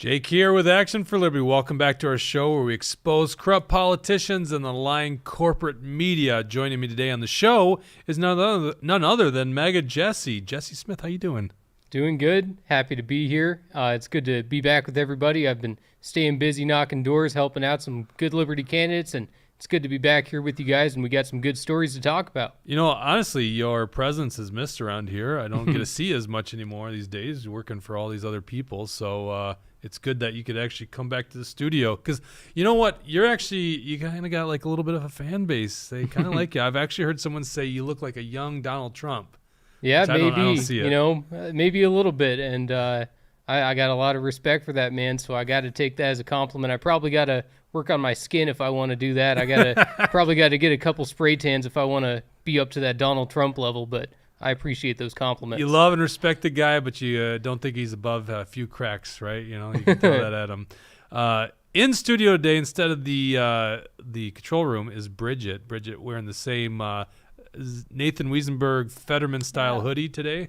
Jake here with Action for Liberty. Welcome back to our show where we expose corrupt politicians and the lying corporate media. Joining me today on the show is none other than Mega Jesse. Jesse Smith, how you doing? Doing good. Happy to be here. It's good to be back with everybody. I've been staying busy knocking doors, helping out some good Liberty candidates, and it's good to be back here with you guys, and we got some good stories to talk about. You know, honestly, your presence is missed around here. I don't get to see as much anymore these days, working for all these other people, so it's good that you could actually come back to the studio because you know what? You kind of got like a little bit of a fan base. They kind of like you. I've actually heard someone say you look like a young Donald Trump. Yeah, maybe, I don't see it. Maybe a little bit. And I got a lot of respect for that man, so I got to take that as a compliment. I probably got to work on my skin if I want to do that. I probably got to get a couple spray tans if I want to be up to that Donald Trump level, but I appreciate those compliments. You love and respect the guy, but you don't think he's above a few cracks, right? You know, you can throw that at him. In studio today, instead of the control room, is Bridget. Bridget wearing the same Nathan Wiesenberg Fetterman-style hoodie today.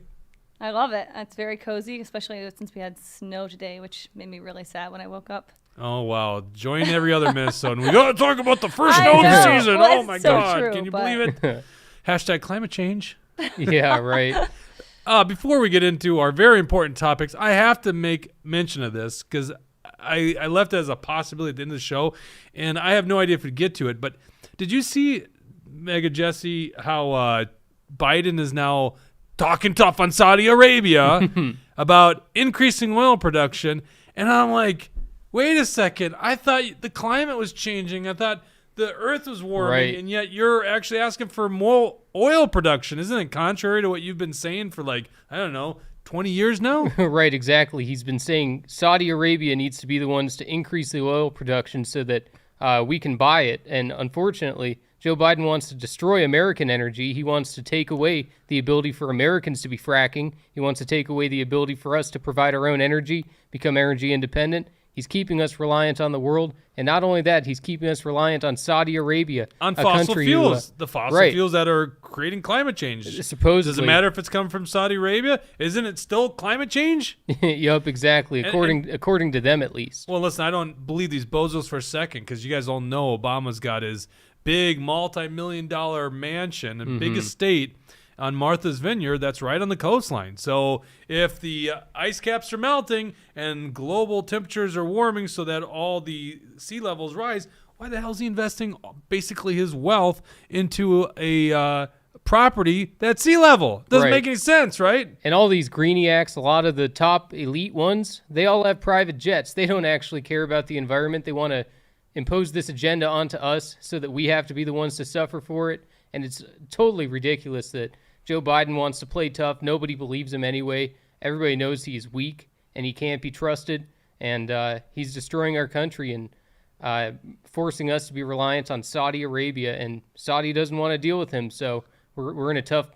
I love it. It's very cozy, especially since we had snow today, which made me really sad when I woke up. Oh, wow. Join every other Minnesotan. We got to talk about the first snow of the season. Well, oh, my so God. true, Can you believe it? Hashtag climate change. Yeah, right. Before we get into our very important topics, I have to make mention of this because I left it as a possibility at the end of the show, and I have no idea if we'd get to it. But did you see, Mega Jesse, how Biden is now talking tough on Saudi Arabia about increasing oil production? And I'm like, wait a second. I thought the climate was changing. I thought the earth was warming, right. And yet you're actually asking for more oil production. Isn't it contrary to what you've been saying for 20 years now? Right, exactly. He's been saying Saudi Arabia needs to be the ones to increase the oil production so that we can buy it. And unfortunately, Joe Biden wants to destroy American energy. He wants to take away the ability for Americans to be fracking. He wants to take away the ability for us to provide our own energy, become energy independent. He's keeping us reliant on the world. And not only that, he's keeping us reliant on Saudi Arabia. On fossil fuels. The fossil fuels that are creating climate change. Supposedly. Does it matter if it's coming from Saudi Arabia? Isn't it still climate change? Yup, exactly. According to them, at least. Well, listen, I don't believe these bozos for a second because you guys all know Obama's got his big multi-million-dollar mansion and big estate on Martha's Vineyard that's right on the coastline. So if the ice caps are melting and global temperatures are warming so that all the sea levels rise, why the hell is he investing basically his wealth into a property that's sea level? Doesn't make any sense, right? And all these greeniacs, a lot of the top elite ones, they all have private jets. They don't actually care about the environment. They want to impose this agenda onto us so that we have to be the ones to suffer for it. And it's totally ridiculous that Joe Biden wants to play tough. Nobody believes him anyway. Everybody knows he's weak and he can't be trusted. And he's destroying our country and forcing us to be reliant on Saudi Arabia. And Saudi doesn't want to deal with him. So we're in a tough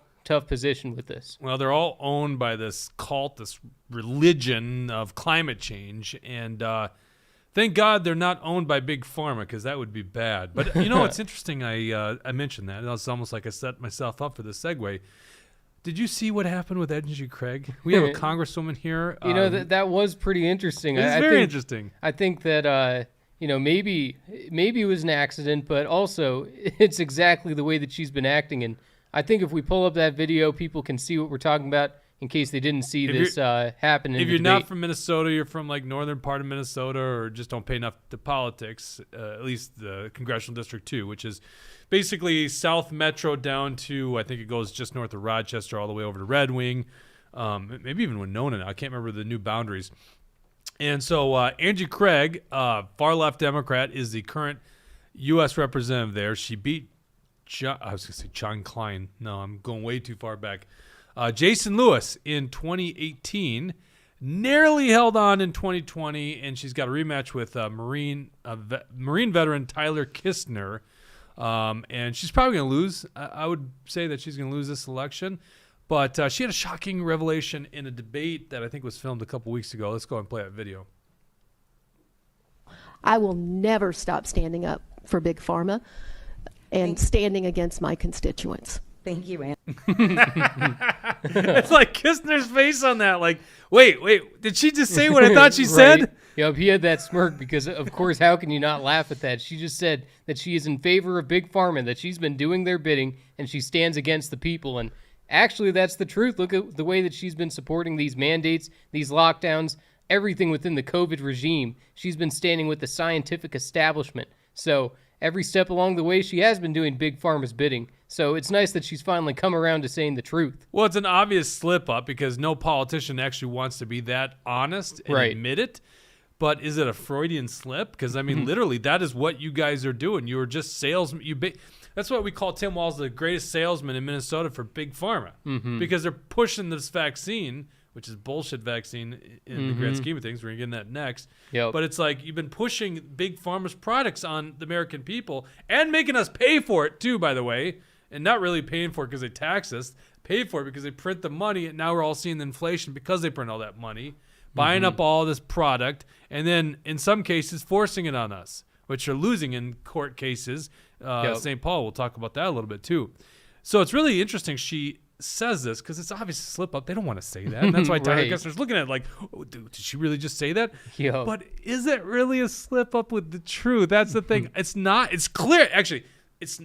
position with this. Well, they're all owned by this cult, this religion of climate change. And thank God they're not owned by Big Pharma because that would be bad. But, you know, it's interesting I mentioned that. It's almost like I set myself up for this segue. Did you see what happened with Angie Craig? We have a congresswoman here. You know, that was pretty interesting. It's very interesting. I think that, maybe it was an accident, but also it's exactly the way that she's been acting. And I think if we pull up that video, people can see what we're talking about in case they didn't see this happen in If the you're debate. not from Minnesota, you're from like northern part of Minnesota or just don't pay enough to politics, at least the Congressional District 2, which is basically South Metro down to, I think it goes just north of Rochester all the way over to Red Wing, maybe even Winona now. I can't remember the new boundaries. And so Angie Craig, far-left Democrat, is the current U.S. representative there. She beat, I was going to say John Klein. No, I'm going way too far back. Jason Lewis in 2018, narrowly held on in 2020, and she's got a rematch with Marine veteran Tyler Kistner. And she's probably going to lose. I would say that she's going to lose this election. But she had a shocking revelation in a debate that I think was filmed a couple weeks ago. Let's go and play that video. I will never stop standing up for Big Pharma and standing against my constituents. Thank you, Ann. It's like Kistner's face on that. Like, wait, did she just say what I thought she said? Yep, he had that smirk because, of course, how can you not laugh at that? She just said that she is in favor of Big Pharma, that she's been doing their bidding, and she stands against the people. And actually, that's the truth. Look at the way that she's been supporting these mandates, these lockdowns, everything within the COVID regime. She's been standing with the scientific establishment. So every step along the way, she has been doing Big Pharma's bidding. So it's nice that she's finally come around to saying the truth. Well, it's an obvious slip up because no politician actually wants to be that honest and admit it. But is it a Freudian slip? Because, I mean, literally, that is what you guys are doing. You are just salesmen. That's why we call Tim Walz the greatest salesman in Minnesota for Big Pharma. Because they're pushing this vaccine, which is bullshit vaccine in the grand scheme of things. We're going to get in that next. Yep. But it's like you've been pushing Big Pharma's products on the American people and making us pay for it, too, by the way. And not really paying for it because they tax us. Pay for it because they print the money, and now we're all seeing the inflation because they print all that money. Buying up all this product, and then in some cases forcing it on us, which are losing in court cases. St. Paul, we'll talk about that a little bit too. So it's really interesting she says this because it's obviously a slip up. They don't want to say that. And that's why Tyler Kessler's looking at it like, oh, dude, did she really just say that? Yep. But is it really a slip up with the truth? That's the thing. It's not. It's clear. Actually,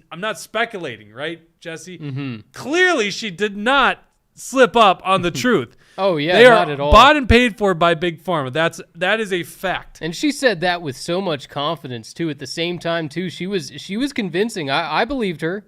I'm not speculating, right, Jesse? Clearly she did not slip up on the truth. Oh yeah, they not are at all. Bought and paid for by Big Pharma. That is a fact. And she said that with so much confidence too. At the same time too, she was convincing. I believed her.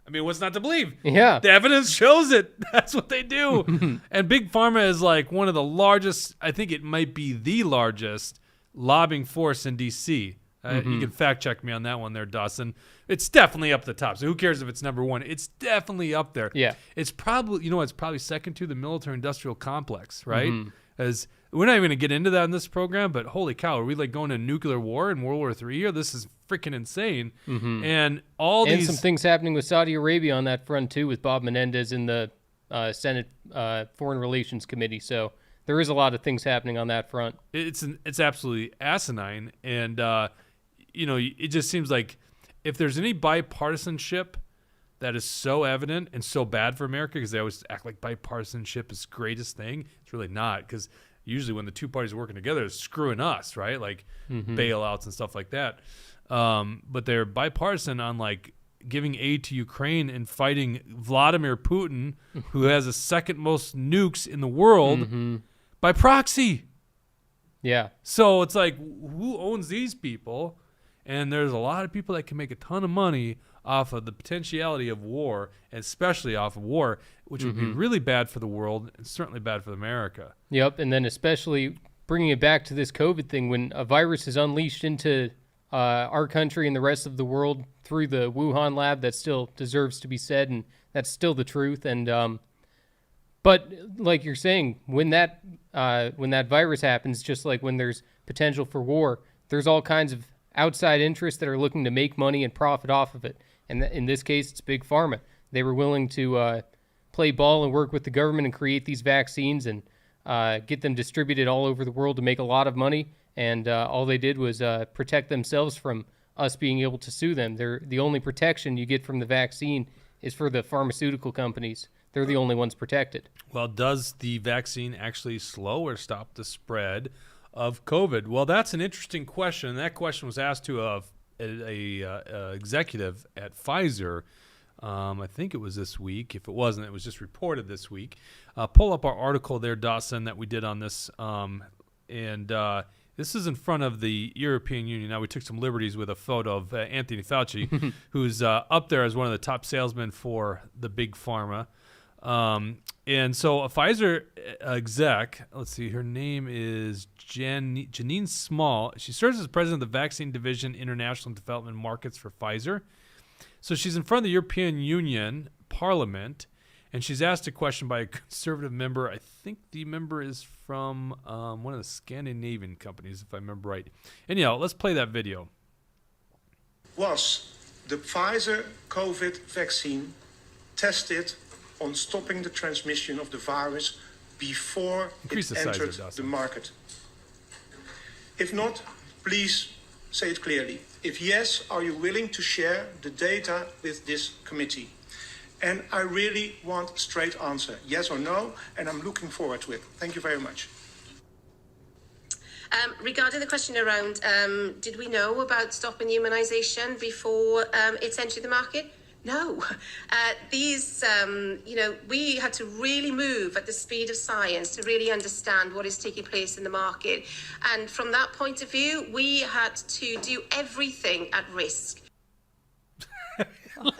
I mean, what's not to believe? Yeah, the evidence shows it. That's what they do. And Big Pharma is like one of the largest. I think it might be the largest lobbying force in D.C. You can fact check me on that one there, Dawson. It's definitely up the top. So who cares if it's number one? It's definitely up there. Yeah. It's probably, it's probably second to the military-industrial complex, right? As we're not even going to get into that in this program, but holy cow, are we like going to nuclear war in World War III here? This is freaking insane. And some things happening with Saudi Arabia on that front too, with Bob Menendez in the Senate Foreign Relations Committee. So there is a lot of things happening on that front. It's absolutely asinine, and it just seems like if there's any bipartisanship that is so evident and so bad for America, because they always act like bipartisanship is the greatest thing, it's really not, because usually when the two parties are working together, it's screwing us, right? Like bailouts and stuff like that. But they're bipartisan on like giving aid to Ukraine and fighting Vladimir Putin, who has the second most nukes in the world, by proxy. Yeah. So it's like, who owns these people? And there's a lot of people that can make a ton of money off of the potentiality of war, and especially off of war, which would be really bad for the world and certainly bad for America. Yep, and then especially bringing it back to this COVID thing, when a virus is unleashed into our country and the rest of the world through the Wuhan lab, that still deserves to be said, and that's still the truth. And but like you're saying, when that virus happens, just like when there's potential for war, there's all kinds of outside interests that are looking to make money and profit off of it. And in this case, it's Big Pharma. They were willing to play ball and work with the government and create these vaccines and get them distributed all over the world to make a lot of money. And all they did was protect themselves from us being able to sue them. The only protection you get from the vaccine is for the pharmaceutical companies. They're the only ones protected. Well, does the vaccine actually slow or stop the spread of COVID? Well, that's an interesting question. That question was asked to a executive at Pfizer. I think it was this week. If it wasn't, it was just reported this week. Pull up our article there, Dawson, that we did on this. This is in front of the European Union. Now, we took some liberties with a photo of Anthony Fauci, who's up there as one of the top salesmen for the Big Pharma. And so a Pfizer exec, let's see, her name is Janine Small. She serves as president of the Vaccine Division International Development Markets for Pfizer. So she's in front of the European Union Parliament, and she's asked a question by a conservative member. I think the member is from one of the Scandinavian companies, if I remember right. Anyhow, let's play that video. Was the Pfizer COVID vaccine tested on stopping the transmission of the virus before it entered the market? If not, please say it clearly. If yes, are you willing to share the data with this committee? And I really want a straight answer, yes or no, and I'm looking forward to it. Thank you very much. Regarding the question around, did we know about stopping immunisation before it's entered the market? No. We had to really move at the speed of science to really understand what is taking place in the market. And from that point of view, we had to do everything at risk.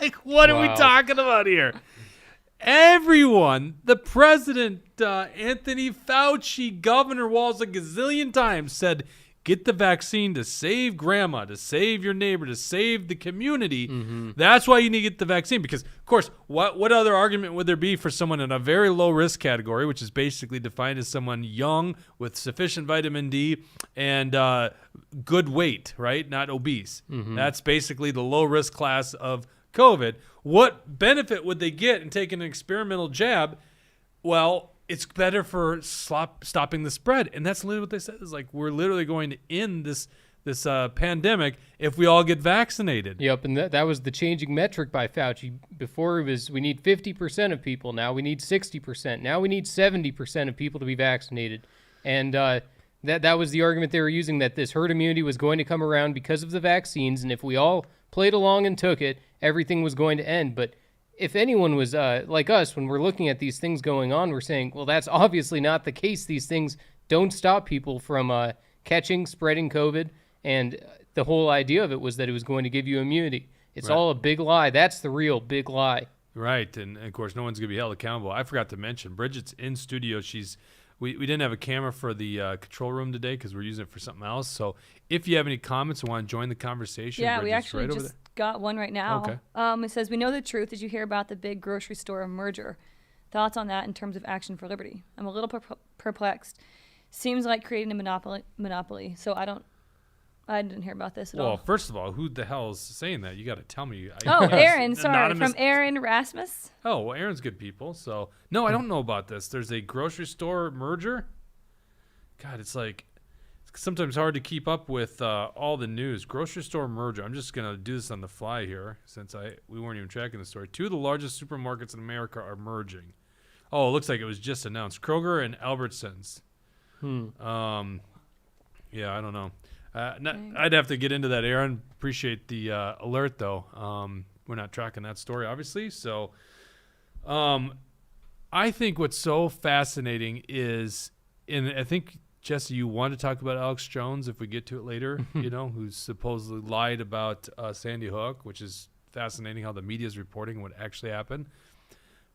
Like, what are we talking about here? Everyone, the president, Anthony Fauci, Governor Walz, a gazillion times said, get the vaccine to save grandma, to save your neighbor, to save the community. That's why you need to get the vaccine. Because, of course, what other argument would there be for someone in a very low risk category, which is basically defined as someone young with sufficient vitamin D and good weight, right? Not obese. That's basically the low risk class of COVID. What benefit would they get in taking an experimental jab? Well, it's better for stopping the spread. And that's literally what they said. Is like, we're literally going to end this pandemic if we all get vaccinated. Yep, and that was the changing metric by Fauci. Before it was we need 50% of people. Now we need 60%. Now we need 70% of people to be vaccinated. And that was the argument they were using, that this herd immunity was going to come around because of the vaccines. And if we all played along and took it, everything was going to end. But if anyone was like us, when we're looking at these things going on, we're saying, well, that's obviously not the case. These things don't stop people from spreading COVID. And the whole idea of it was that it was going to give you immunity. It's all a big lie. That's the real big lie. Right. And of course, no one's going to be held accountable. I forgot to mention, Bridget's in studio. We didn't have a camera for the control room today because we're using it for something else. So if you have any comments and want to join the conversation, yeah, Bridget's we actually right just got one right now. Okay. It says, we know the truth. Did you hear about the big grocery store merger? Thoughts on that in terms of action for liberty? I'm a little perplexed. Seems like creating a monopoly. So I didn't hear about this at all. Well, first of all, who the hell is saying that? You got to tell me. Aaron, sorry, from Aaron Rasmus. Oh, well, Aaron's good people. So, no, I don't know about this. There's a grocery store merger. God, it's sometimes hard to keep up with all the news. Grocery store merger. I'm just going to do this on the fly here since we weren't even tracking the story. Two of the largest supermarkets in America are merging. Oh, it looks like it was just announced. Kroger and Albertsons. Yeah, I don't know. I'd have to get into that, Aaron. Appreciate the alert, though. We're not tracking that story, obviously. So I think what's so fascinating is, and I think, Jesse, you want to talk about Alex Jones if we get to it later, who's supposedly lied about Sandy Hook, which is fascinating how the media is reporting what actually happened.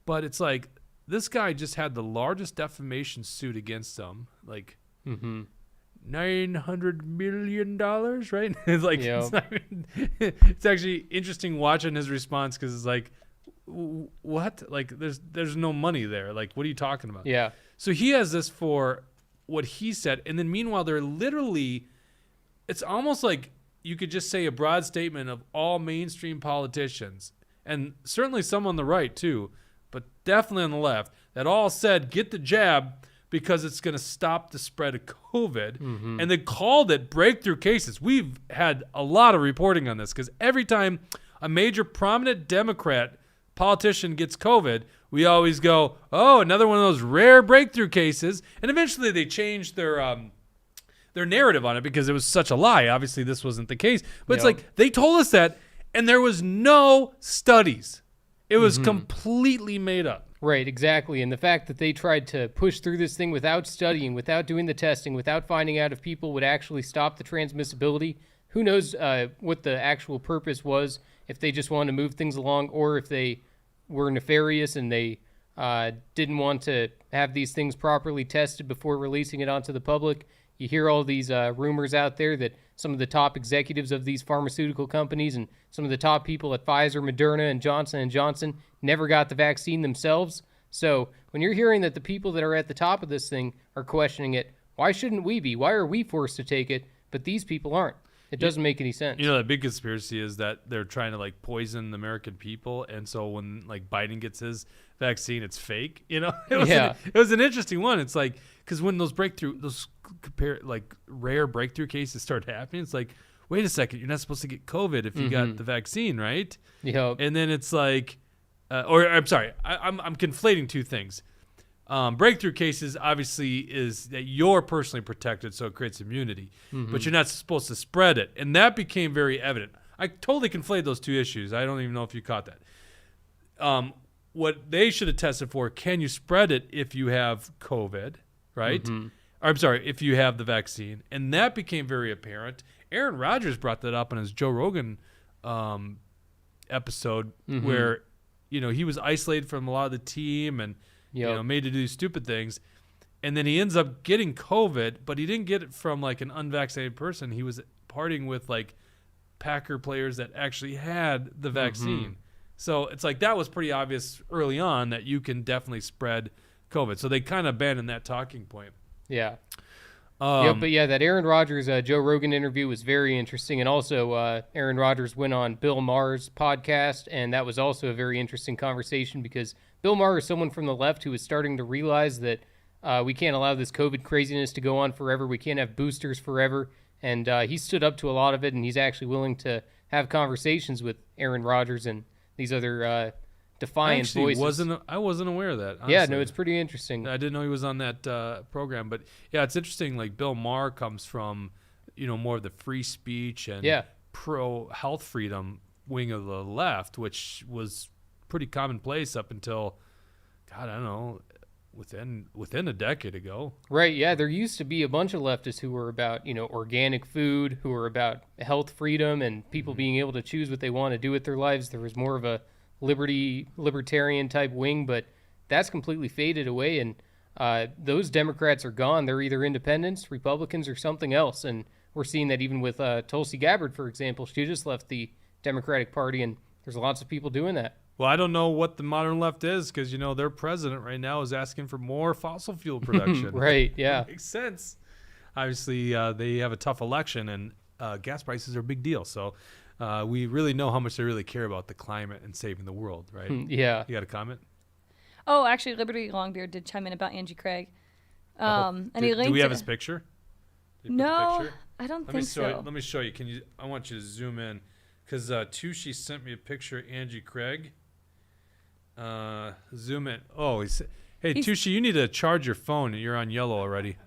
But it's like this guy just had the largest defamation suit against him, like $900 million, right? It's like, it's actually interesting watching his response because it's like, what? Like, there's no money there. Like, what are you talking about? Yeah. So he has this for what he said, and then meanwhile, they're literally, it's almost like you could just say a broad statement of all mainstream politicians, and certainly some on the right too, but definitely on the left, that all said, get the jab because it's going to stop the spread of COVID. And they called it breakthrough cases. We've had a lot of reporting on this because every time a major prominent Democrat politician gets COVID, we always go, oh, another one of those rare breakthrough cases. And eventually they changed their narrative on it because it was such a lie. Obviously, this wasn't the case. But it's like they told us that, and there was no studies. It was completely made up. Right, exactly. And the fact that they tried to push through this thing without studying, without doing the testing, without finding out if people would actually stop the transmissibility, who knows what the actual purpose was, if they just wanted to move things along or if they were nefarious and they didn't want to have these things properly tested before releasing it onto the public. You hear all these rumors out there that some of the top executives of these pharmaceutical companies and some of the top people at Pfizer, Moderna, and Johnson & Johnson never got the vaccine themselves. So when you're hearing that the people that are at the top of this thing are questioning it, why shouldn't we be? Why are we forced to take it, but these people aren't? It doesn't make any sense. The big conspiracy is that they're trying to poison the American people, and so when Biden gets his vaccine, it's fake. It was an interesting one. It's like because when those rare breakthrough cases start happening, it's like, wait a second, you're not supposed to get COVID if you got the vaccine, right? Yeah. And then it's like, I'm sorry, I'm conflating two things. Breakthrough cases obviously is that you're personally protected, so it creates immunity, but you're not supposed to spread it, and that became very evident. I totally conflated those two issues. I don't even know if you caught that. What they should have tested for: can you spread it if you have COVID, right? Or, I'm sorry, if you have the vaccine, and that became very apparent. Aaron Rodgers brought that up in his Joe Rogan episode, where he was isolated from a lot of the team and made to do stupid things, and then he ends up getting COVID, but he didn't get it from like an unvaccinated person. He was partying with like Packer players that actually had the vaccine. So it's like that was pretty obvious early on that you can definitely spread COVID. So they kind of abandoned that talking point. Yeah. But yeah, that Aaron Rodgers Joe Rogan interview was very interesting, and also Aaron Rodgers went on Bill Maher's podcast, and that was also a very interesting conversation because Bill Maher is someone from the left who is starting to realize that we can't allow this COVID craziness to go on forever. We can't have boosters forever, and he stood up to a lot of it, and he's actually willing to have conversations with Aaron Rodgers and these other defiant voices. I wasn't aware of that, honestly. Yeah, no, it's pretty interesting. I didn't know he was on that program, but yeah, it's interesting. Like Bill Maher comes from, more of the free speech and pro health freedom wing of the left, which was pretty commonplace up until, God, I don't know, within a decade ago. Right. Yeah, there used to be a bunch of leftists who were about organic food, who were about health freedom and people being able to choose what they want to do with their lives. There was more of a libertarian type wing, but that's completely faded away, and those Democrats are gone. They're either independents, Republicans, or something else, and we're seeing that even with Tulsi Gabbard, for example. She just left the Democratic Party, and there's lots of people doing that. Well, I don't know what the modern left is because, their president right now is asking for more fossil fuel production. Right, yeah. Makes sense. Obviously, they have a tough election, and gas prices are a big deal, so we really know how much they really care about the climate and saving the world, right? Yeah. You got a comment? Oh, actually, Liberty Longbeard did chime in about Angie Craig. And he linked. Do we have his picture? No, I don't think so. Let me show you. I want you to zoom in because Tushy sent me a picture of Angie Craig. Zoom in. Oh, hey, Tushy, you need to charge your phone. You're on yellow already.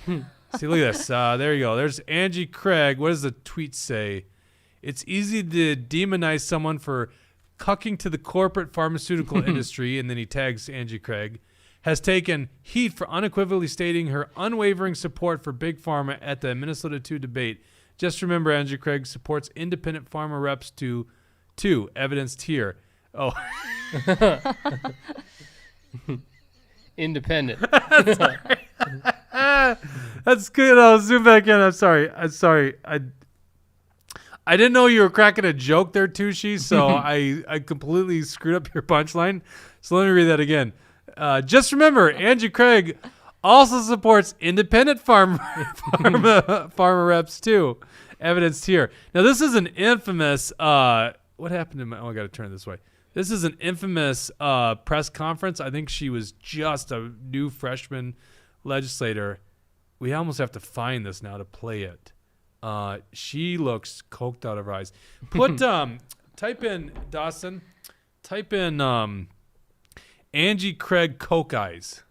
See, look at this. There you go. There's Angie Craig. What does the tweet say? It's easy to demonize someone for cucking to the corporate pharmaceutical industry, and then he tags Angie Craig, has taken heat for unequivocally stating her unwavering support for Big Pharma at the Minnesota 2 debate. Just remember, Angie Craig supports independent pharma reps too, evidenced here. Oh. Independent. That's good. I'll zoom back in. I'm sorry. I didn't know you were cracking a joke there, Tushy, so I completely screwed up your punchline. So let me read that again. Just remember, Angie Craig also supports independent pharma reps too. Evidenced here. Now, this is an infamous. What happened to my? Oh, I got to turn it this way. This is an infamous press conference. I think she was just a new freshman legislator. We almost have to find this now to play it. She looks coked out of her eyes. Type in, Dawson, Angie Craig coke eyes.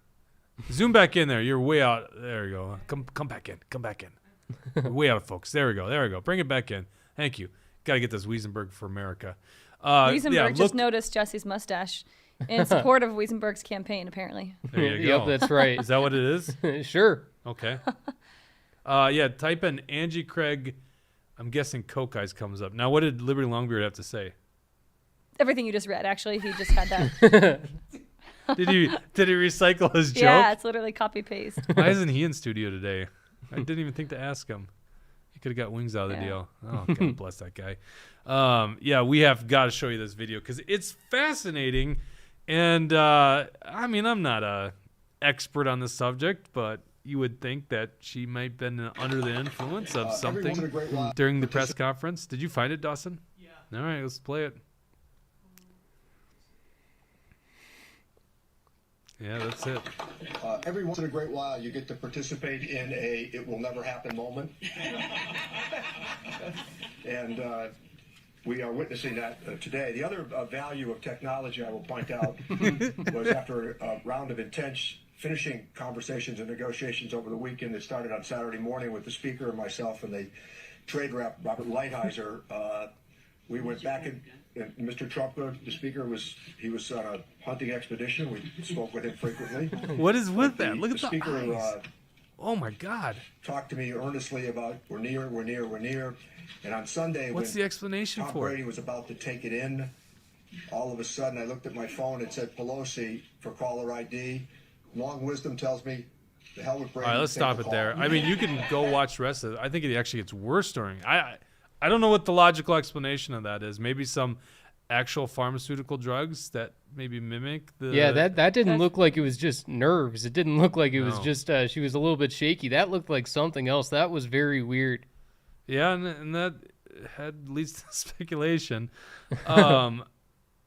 Zoom back in there. You're way out. There you go. Come back in. You're way out of focus. There we go. Bring it back in. Thank you. Got to get this Wiesenberg for America. Wiesenberg just noticed Jesse's mustache in support of Wiesenberg's campaign, apparently. There you go. Yep, that's right. Is that what it is? Sure. Okay. Type in Angie Craig. I'm guessing Coke Eyes comes up. Now, what did Liberty Longbeard have to say? Everything you just read, actually. He just had that. Did he recycle his joke? Yeah, it's literally copy-paste. Why isn't he in studio today? I didn't even think to ask him. He could have got wings out of the deal. Oh, God bless that guy. We have got to show you this video because it's fascinating. And, I'm not a expert on the subject, but you would think that she might have been under the influence of something during the press conference. Did you find it, Dawson? Yeah. All right, let's play it. Yeah, that's it. Every once in a great while, you get to participate in a it will never happen moment. And we are witnessing that today. The other value of technology, I will point out, was after a round of intense finishing conversations and negotiations over the weekend that started on Saturday morning with the Speaker and myself and the trade rep, Robert Lighthizer. We went back and Mr. Trump, the Speaker, was on a hunting expedition. We spoke with him frequently. What is with that? Look at the Speaker, eyes. Oh, my God. Talked to me earnestly about we're near. And on Sunday, what's the explanation Tom for Brady was about to take it in, all of a sudden I looked at my phone. It said Pelosi for caller ID. Long wisdom tells me the hell with Brady. All right, let's stop it there. I mean, you can go watch the rest of it. I think it actually gets worse during. I don't know what the logical explanation of that is. Maybe some actual pharmaceutical drugs that maybe mimic the. Yeah, that didn't look like it was just nerves. It didn't look like it was just she was a little bit shaky. That looked like something else. That was very weird. Yeah, and that leads to speculation.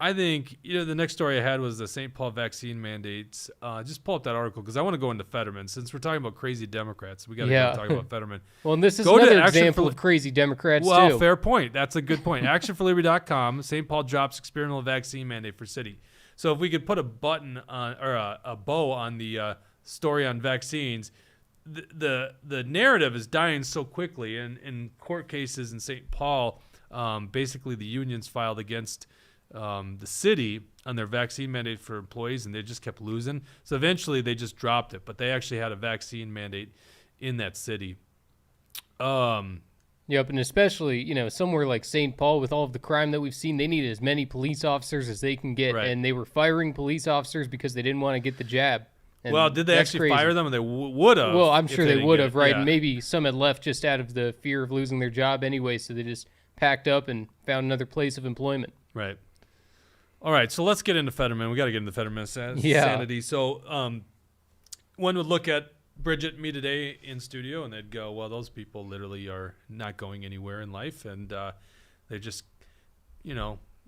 I think the next story I had was the St. Paul vaccine mandates. Just pull up that article because I want to go into Fetterman since we're talking about crazy Democrats. We got to talk about Fetterman. Well, and this is another example of crazy Democrats well, too. Fair point. That's a good point. ActionForLiberty.com. St. Paul drops experimental vaccine mandate for city. So if we could put a button on or a bow on the story on vaccines. The narrative is dying so quickly, and in court cases in St. Paul, basically the unions filed against the city on their vaccine mandate for employees, and they just kept losing. So eventually they just dropped it, but they actually had a vaccine mandate in that city. Yep, and especially, somewhere like St. Paul with all of the crime that we've seen, they need as many police officers as they can get, and they were firing police officers because they didn't want to get the jab. And well, did they actually fire them? They would have. Well, I'm sure they would have, right? Yeah. And maybe some had left just out of the fear of losing their job anyway, so they just packed up and found another place of employment. Right. All right, so let's get into Fetterman. We got to get into Fetterman sanity. So one would look at Bridget and me today in studio, and they'd go, well, those people literally are not going anywhere in life, and they're just,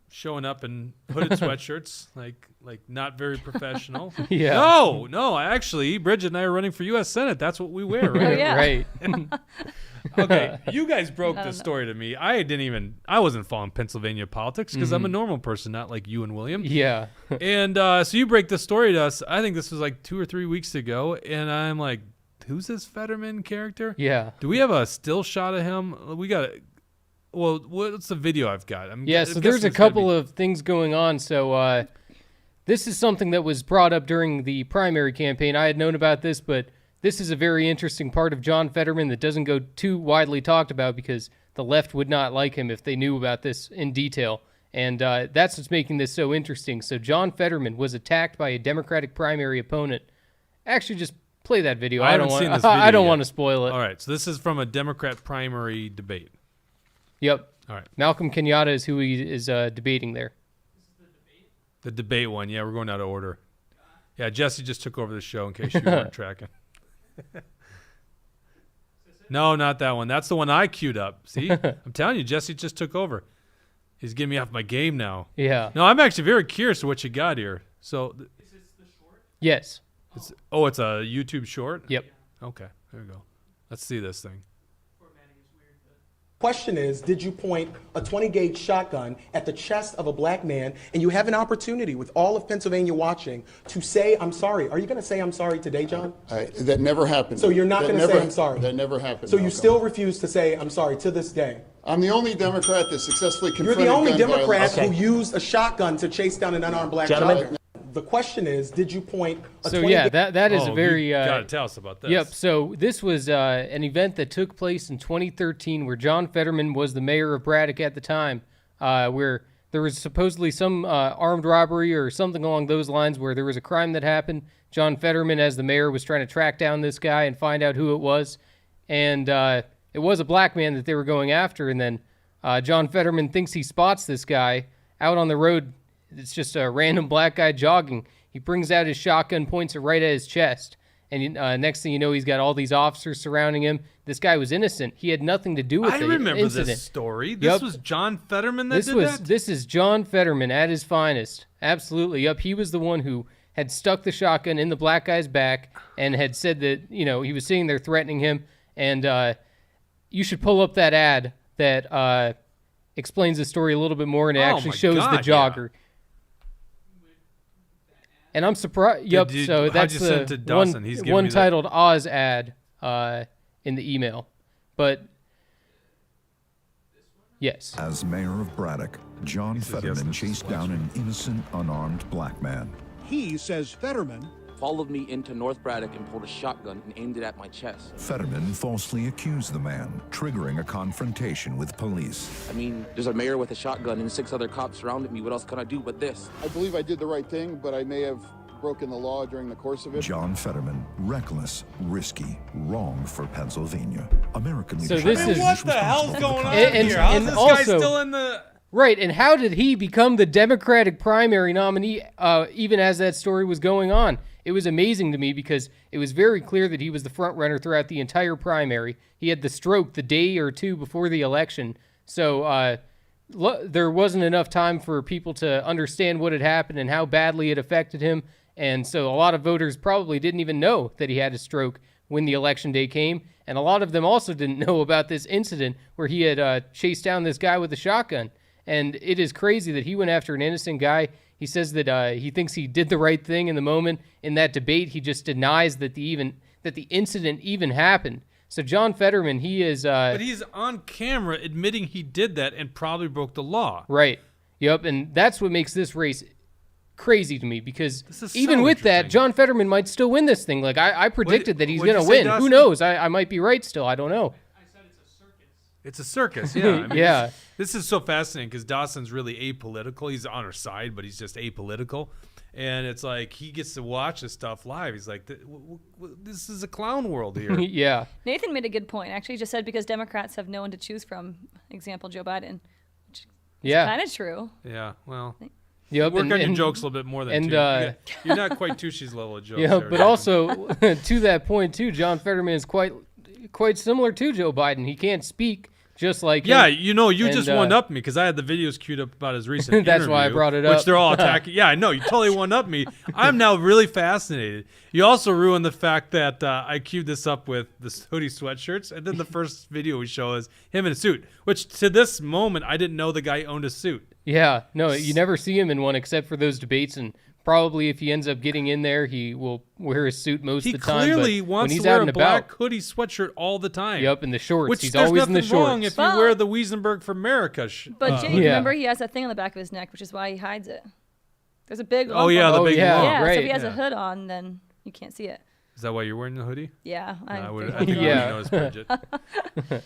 showing up in hooded sweatshirts, like not very professional. Yeah. No, actually, Bridget and I are running for U.S. Senate. That's what we wear, right? Oh, yeah. Right. Okay, you guys broke this story to me. I wasn't following Pennsylvania politics because I'm a normal person, not like you and William. Yeah. And so you break the story to us. I think this was like 2 or 3 weeks ago, and I'm like, who's this Fetterman character? Yeah. Do we have a still shot of him? We got it. Well, what's the video I've got? So there's a couple of things going on. So this is something that was brought up during the primary campaign. I had known about this, but this is a very interesting part of John Fetterman that doesn't go too widely talked about because the left would not like him if they knew about this in detail. And that's what's making this so interesting. So John Fetterman was attacked by a Democratic primary opponent. Actually, just play that video. I don't want to spoil it. All right, so this is from a Democrat primary debate. Yep. All right. Malcolm Kenyatta is who he is debating there. The debate one. Yeah, we're going out of order. Yeah, Jesse just took over the show in case you weren't tracking. No, not that one. That's the one I queued up. See? I'm telling you, Jesse just took over. He's getting me off my game now. Yeah. No, I'm actually very curious to what you got here. So, is this the short? Yes. It's a YouTube short? Yep. Okay, there we go. Let's see this thing. Question is, did you point a 20-gauge shotgun at the chest of a black man, and you have an opportunity with all of Pennsylvania watching to say, I'm sorry. Are you going to say I'm sorry today, John? That never happened. So you're not going to say I'm sorry? That never happened. So you still refuse to say I'm sorry to this day? I'm the only Democrat that successfully confronted You're the only gun Democrat violence. who used a shotgun to chase down an unarmed black child. The question is, did you point a 20-gauge... that is a very... you got to tell us about this. Yep, so this was an event that took place in 2013 where John Fetterman was the mayor of Braddock at the time, where there was supposedly some armed robbery or something along those lines where there was a crime that happened. John Fetterman, as the mayor, was trying to track down this guy and find out who it was. And it was a black man that they were going after. And then John Fetterman thinks he spots this guy out on the road. It's just a random black guy jogging. He brings out his shotgun, points it right at his chest. And next thing you know, he's got all these officers surrounding him. This guy was innocent. He had nothing to do with the incident. I remember this story. This was John Fetterman that did that? This is John Fetterman at his finest. Absolutely. Yep, he was the one who had stuck the shotgun in the black guy's back and had said that, he was sitting there threatening him. And you should pull up that ad that explains the story a little bit more, and it actually my shows God, the jogger. And I'm surprised. Yep. So that's you send it to one, Dawson? He's giving one me the- titled Oz ad in the email. But yes. As mayor of Braddock, John Fetterman chased down an innocent, unarmed black man. He says Fetterman followed me into North Braddock and pulled a shotgun and aimed it at my chest. Fetterman falsely accused the man, triggering a confrontation with police. I mean, there's a mayor with a shotgun and 6 other cops surrounded me. What else can I do but this? I believe I did the right thing, but I may have broken the law during the course of it. John Fetterman, reckless, risky, wrong for Pennsylvania. American So leadership. this is What the hell's going on And- here? How's and this guy also- still in the... Right, and how did he become the Democratic primary nominee even as that story was going on? It was amazing to me because it was very clear that he was the front runner throughout the entire primary. He had the stroke the day or two before the election, so there wasn't enough time for people to understand what had happened and how badly it affected him, and so a lot of voters probably didn't even know that he had a stroke when the election day came, and a lot of them also didn't know about this incident where he had chased down this guy with a shotgun. And it is crazy that he went after an innocent guy. He says that he thinks he did the right thing in the moment. In that debate, he just denies that the incident even happened. So John Fetterman, he is... But he's on camera admitting he did that and probably broke the law. Right. Yep, and that's what makes this race crazy to me, because is even so with that, interesting. John Fetterman might still win this thing. Like, I predicted that he's what'd going you to say, win. Dawson? Who knows? I might be right still. I don't know. It's a circus, yeah. I mean, Yeah. This is so fascinating because Dawson's really apolitical. He's on our side, but he's just apolitical. And it's like he gets to watch this stuff live. He's like, this is a clown world here. Yeah. Nathan made a good point. Actually, he just said because Democrats have no one to choose from. Example, Joe Biden. Which is Yeah. kind of true. Yeah, well, Yep, work and- on your and- jokes a little bit more than and, Tucci. You're not quite Tucci's level of jokes. Yeah, there, but Nathan. also to that point too, John Fetterman is quite similar to Joe Biden. He can't speak just like Yeah, him. you just And, one-upped me because I had the videos queued up about his recent That's why I interview, brought it which up. they're all attacking. Yeah, I know. You totally one-upped me. I'm now really fascinated. You also ruined the fact that I queued this up with the hoodie sweatshirts, and then the first video we show is him in a suit, which to this moment, I didn't know the guy owned a suit. Yeah, no, you never see him in one except for those debates, and probably if he ends up getting in there, he will wear a suit most He of the time. clearly but wants when he's to wear out a and black about, hoodie sweatshirt all the time. Yep, in the shorts. Which He's there's always in the nothing wrong shorts. if you Well- wear the Wiesenberg for America. But Jake, Yeah. remember he has that thing on the back of his neck, which is why he hides it. There's a big. Oh yeah, the Oh, big yeah. lump. Yeah, so if right, he has yeah. a hood on, then you can't see it. Is that why you're wearing the hoodie? Yeah, I would. I figured think so. you Yeah. already noticed, Bridget.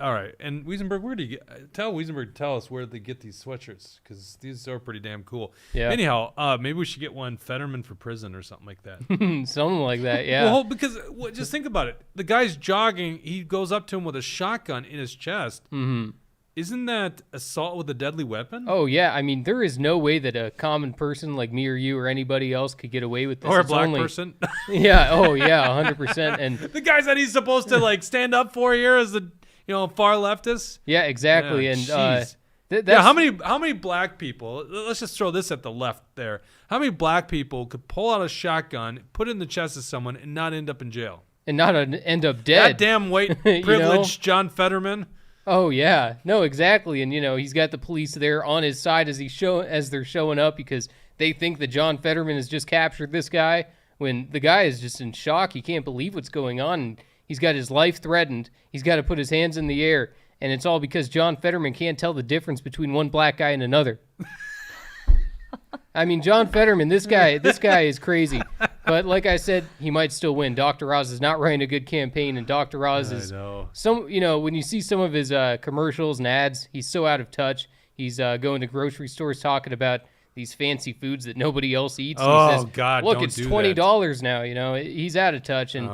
All right, and Wiesenberg, where do you get? Tell Wiesenberg, tell us where they get these sweatshirts because these are pretty damn cool. Yeah. Anyhow, maybe we should get one Fetterman for prison or something like that. Something like that. Yeah. Well, because just think about it. The guy's jogging. He goes up to him with a shotgun in his chest. Mm-hmm. Isn't that assault with a deadly weapon? Oh yeah, I mean there is no way that a common person like me or you or anybody else could get away with this. or a It's black only- person? Yeah. Oh yeah, 100%. And The guys that he's supposed to like stand up for here as the far leftist. yeah, exactly. Yeah, And jeez. that's, Yeah, how many black people? Let's just throw this at the left there. How many black people could pull out a shotgun, put it in the chest of someone, and not end up in jail? and not end up dead. That damn white You privileged John Fetterman. Oh yeah, no, exactly, and he's got the police there on his side as they're showing up because they think that John Fetterman has just captured this guy. When the guy is just in shock, he can't believe what's going on. And he's got his life threatened. He's got to put his hands in the air, and it's all because John Fetterman can't tell the difference between one black guy and another. I mean, John Fetterman, this guy is crazy. But like I said, he might still win. Dr. Oz is not running a good campaign, and Dr. Oz is when you see some of his commercials and ads, he's so out of touch. He's going to grocery stores talking about these fancy foods that nobody else eats. And he says, God! look, don't it's do $20 now. He's out of touch, and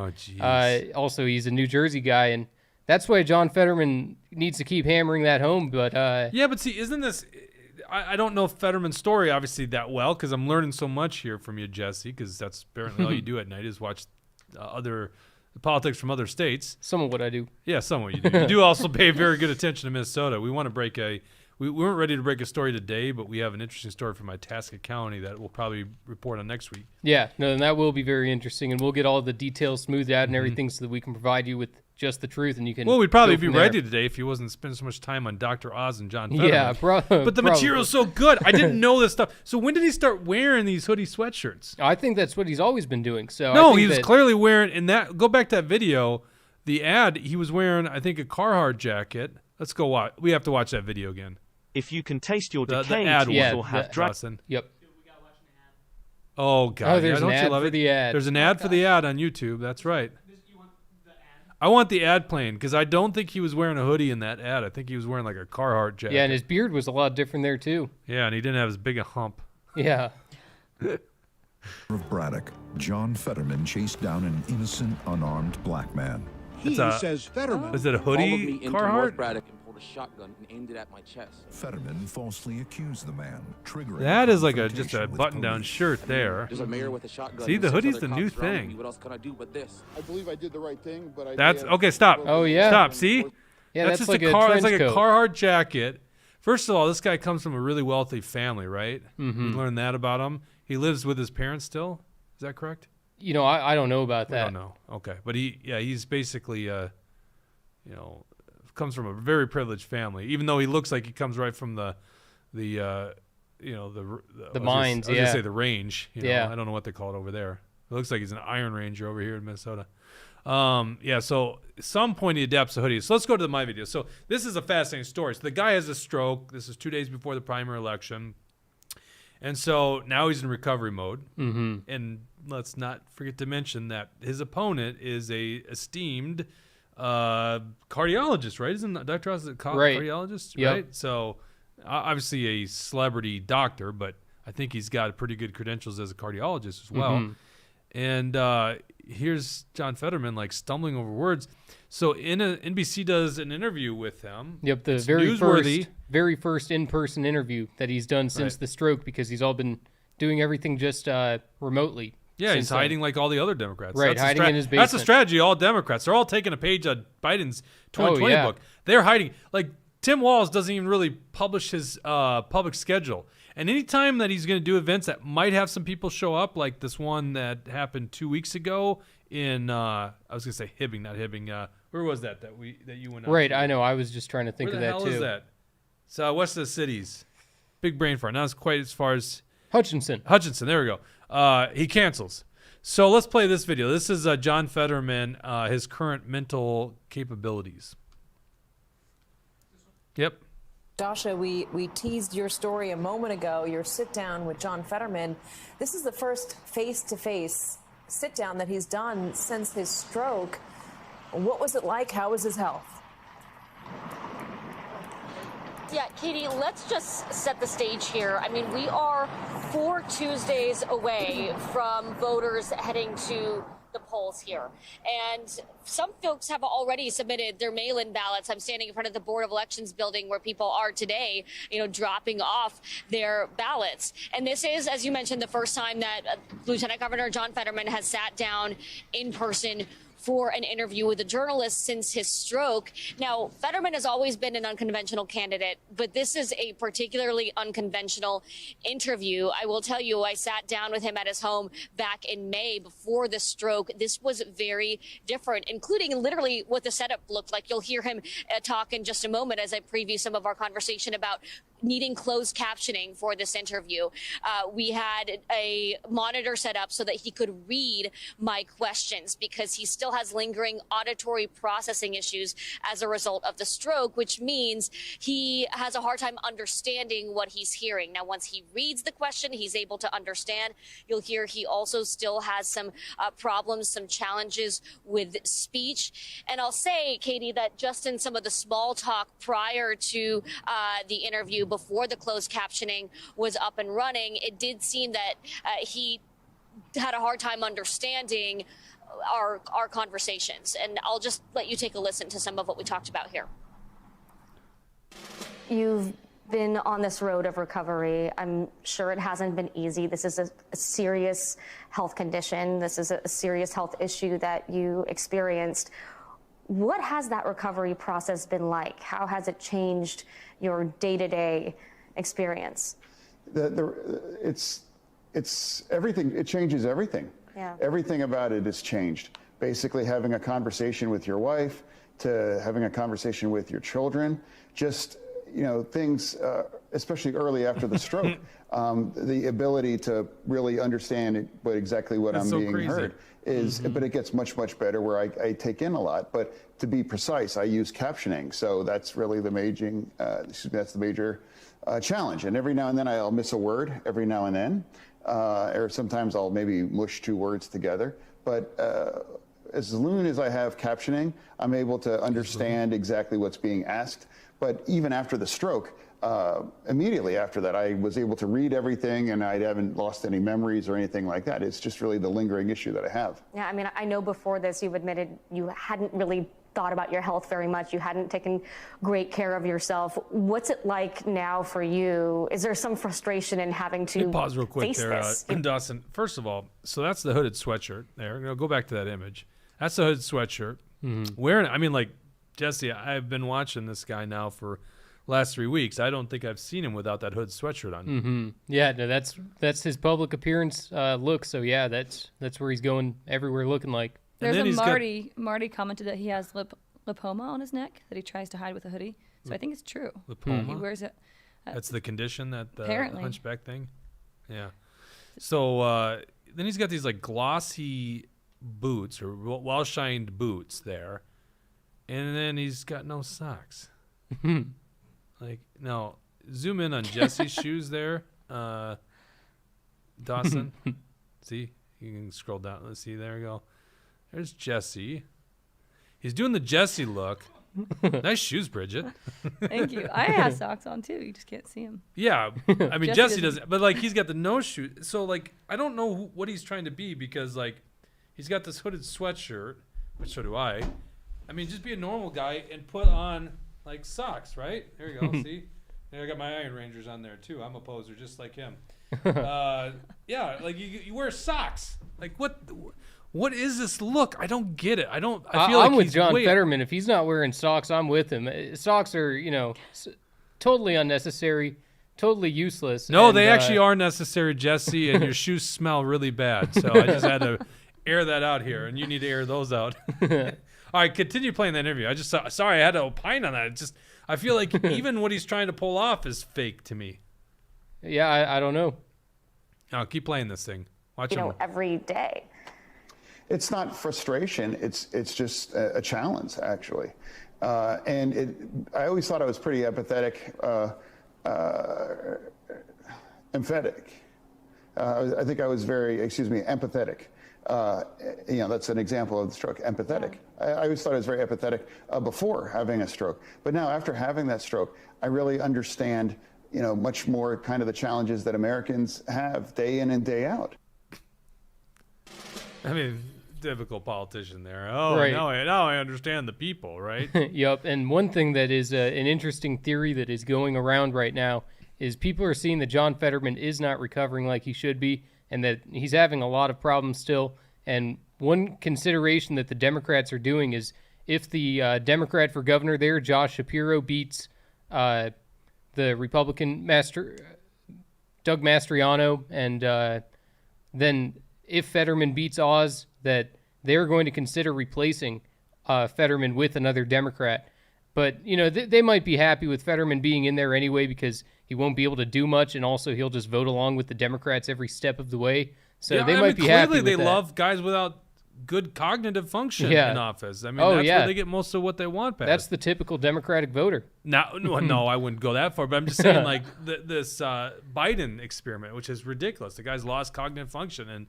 also he's a New Jersey guy, and that's why John Fetterman needs to keep hammering that home. But yeah, but see, isn't this? I don't know Fetterman's story obviously that well because I'm learning so much here from you, Jesse. Because that's apparently all you do at night is watch other politics from other states. Some of what I do. Yeah, some of what you do. You do also pay very good attention to Minnesota. We want to break we weren't ready to break a story today, but we have an interesting story from Itasca County that we'll probably report on next week. Yeah, no, and that will be very interesting, and we'll get all the details smoothed out and everything so that we can provide you with just the truth, and you can. Well, we'd probably go be from there. ready today if he wasn't spending so much time on Dr. Oz and John Fetterman. Yeah, but the material's so good. I didn't know this stuff. So when did he start wearing these hoodie sweatshirts? I think that's what he's always been doing. So no, I think he was clearly wearing. In that, go back to that video, the ad. He was wearing, I think, a Carhartt jacket. Let's go watch. We have to watch that video again. If you can taste your The decay ad teeth one. will have Dawson. Yep. Oh God! Oh, there's don't an you ad love for it? the ad. There's an ad for the ad on YouTube. That's right. I want the ad playing because I don't think he was wearing a hoodie in that ad. I think he was wearing like a Carhartt jacket. Yeah, and his beard was a lot different there too. Yeah, and he didn't have as big a hump. Yeah. Of Braddock, John Fetterman chased down an innocent, unarmed black man. He says Fetterman. Is it a Followed me hoodie, into North Carhartt? Braddock and pulled a shotgun and aimed it at my chest. Fetterman falsely accused the man, triggering That is like just a confrontation with button-down police. shirt there. There's a mayor with a shotgun. See, and the 6 hoodie's other the new cops surrounded thing. me. What else can I do but this? I believe I did the right thing, but I That's may have okay. Stop. broken Oh, the yeah. law. Stop. See? Yeah, that's just like a a car. trench It's like a coat. Carhartt jacket. First of all, this guy comes from a really wealthy family, right? Mhm. We learned that about him. He lives with his parents still. Is that correct? You know, I don't know about I that. don't know. Okay, but he's basically, comes from a very privileged family. Even though he looks like he comes right from the mines. I was Yeah. gonna say the range. Yeah. I don't know what they call it over there. It looks like he's an Iron Ranger over here in Minnesota. So at some point he adapts the hoodie. So let's go to my video. So this is a fascinating story. So the guy has a stroke. This is 2 days before the primary election. And so now he's in recovery mode. Mm-hmm. And let's not forget to mention that his opponent is a esteemed cardiologist, right? Isn't Dr. Oz a Right. cardiologist, Yep. right? So obviously a celebrity doctor, but I think he's got pretty good credentials as a cardiologist as well. Mhm. And here's John Fetterman like stumbling over words. So NBC does an interview with him. Yep, the It's very newsworthy. first in-person interview that he's done since Right. the stroke, because he's all been doing everything just remotely. Yeah, he's since then. hiding like all the other Democrats. Right, That's the hiding in his That's the basement. strategy of all Democrats. They're all taking a page out of Biden's 2020 yeah. book. They're hiding. Like Tim Walz doesn't even really publish his public schedule. And anytime that he's going to do events that might have some people show up, like this one that happened 2 weeks ago in I was going to say Hibbing, not Hibbing. Where was that you went out Right, to? I know. I was just trying to think Where of the that hell too. is that? It's west of the cities. Big brain fart. Not as quite as far as Hutchinson. There we go. He cancels. So let's play this video. This is John Fetterman, his current mental capabilities. Yep. Dasha, we teased your story a moment ago, your sit-down with John Fetterman. This is the first face-to-face sit-down that he's done since his stroke. What was it like? How was his health? Yeah, Katie, let's just set the stage here. I mean, we are 4 Tuesdays away from voters heading to the polls here. And some folks have already submitted their mail-in ballots. I'm standing in front of the Board of Elections building where people are today, dropping off their ballots. And this is, as you mentioned, the first time that Lieutenant Governor John Fetterman has sat down in person for an interview with a journalist since his stroke. Now, Fetterman has always been an unconventional candidate, but this is a particularly unconventional interview. I will tell you, I sat down with him at his home back in May before the stroke. This was very different, including literally what the setup looked like. You'll hear him talk in just a moment as I preview some of our conversation about needing closed captioning for this interview. We had a monitor set up so that he could read my questions because he still has lingering auditory processing issues as a result of the stroke, which means he has a hard time understanding what he's hearing. Now, once he reads the question, he's able to understand. You'll hear he also still has some problems, some challenges with speech. And I'll say, Katie, that just in some of the small talk prior to the interview, before the closed captioning was up and running, it did seem that he had a hard time understanding our conversations. And I'll just let you take a listen to some of what we talked about here. You've been on this road of recovery. I'm sure it hasn't been easy. This is a serious health condition. This is a serious health issue that you experienced. What has that recovery process been like? How has it changed your day-to-day experience? It's everything. It changes everything. Yeah. Everything about it has changed basically having a conversation with your wife to having a conversation with your children, just, things, especially early after the stroke, the ability to really understand exactly what I'm being heard is, but it gets much, much better where I take in a lot. But to be precise, I use captioning. So that's really the major challenge. And every now and then I'll miss a word every now and then, or sometimes I'll maybe mush two words together. But as soon as I have captioning, I'm able to understand exactly what's being asked. But even after the stroke, immediately after that, I was able to read everything, and I haven't lost any memories or anything like that. It's just really the lingering issue that I have. Yeah, I mean, I know before this you've admitted you hadn't really thought about your health very much. You hadn't taken great care of yourself. What's it like now for you? Is there some frustration in having to pause real quick face there, this? Dawson? First of all, so that's the hooded sweatshirt there. Go back to that image. That's the hooded sweatshirt. Wearing, I mean, like, Jesse, I've been watching this guy now for last 3 weeks. I don't think I've seen him without that hood sweatshirt on. Yeah, no, that's his public appearance look. So yeah, that's where he's going everywhere looking like. There's Marty commented that he has lipoma on his neck that he tries to hide with a hoodie. So I think it's true. Lipoma? He wears it. That's the condition, that apparently. hunchback thing? Yeah. So then he's got these like glossy boots or well-shined boots there. And then he's got no socks. Like, no, zoom in on Jesse's shoes there, Dawson. See, you can scroll down. Let's see, there we go. There's Jesse. He's doing the Jesse look. Nice shoes, Bridget. Thank you. I have socks on too. You just can't see them. Yeah, I mean Jesse doesn't, but like he's got the no shoes. So like I don't know what he's trying to be, because like he's got this hooded sweatshirt, which so do I. I mean, just be a normal guy and put on like socks, right? There you go. See, there I got my Iron Rangers on there too. I'm a poser just like him. Yeah, like you wear socks. Like what is this look? I don't get it. I feel like I'm with John Fetterman. If he's not wearing socks, I'm with him. Socks are, totally unnecessary, totally useless. No, they actually are necessary, Jesse, and your shoes smell really bad. So I just had to air that out here, and you need to air those out. All right, continue playing that interview. Sorry, I had to opine on that. I feel like even what he's trying to pull off is fake to me. Yeah, I don't know. No, keep playing this thing. Watch him. Every day. It's not frustration. It's just a challenge, actually. And I always thought I was pretty emphatic. I think I was empathetic. That's an example of the stroke, empathetic. I always thought I was very empathetic before having a stroke. But now after having that stroke, I really understand, much more kind of the challenges that Americans have day in and day out. I mean, typical politician there. Oh, right. now I understand the people, right? Yep. And one thing that is an interesting theory that is going around right now is people are seeing that John Fetterman is not recovering like he should be, and that he's having a lot of problems still. And one consideration that the Democrats are doing is if the Democrat for governor there, Josh Shapiro, beats the Republican Doug Mastriano, and then if Fetterman beats Oz, that they're going to consider replacing Fetterman with another Democrat. But, they might be happy with Fetterman being in there anyway because he won't be able to do much, and also he'll just vote along with the Democrats every step of the way. So they might be happy with that. Clearly they love guys without good cognitive function in office. I mean, that's where they get most of what they want passed. That's the typical Democratic voter. No, I wouldn't go that far. But I'm just saying, like, this Biden experiment, which is ridiculous. The guy's lost cognitive function, and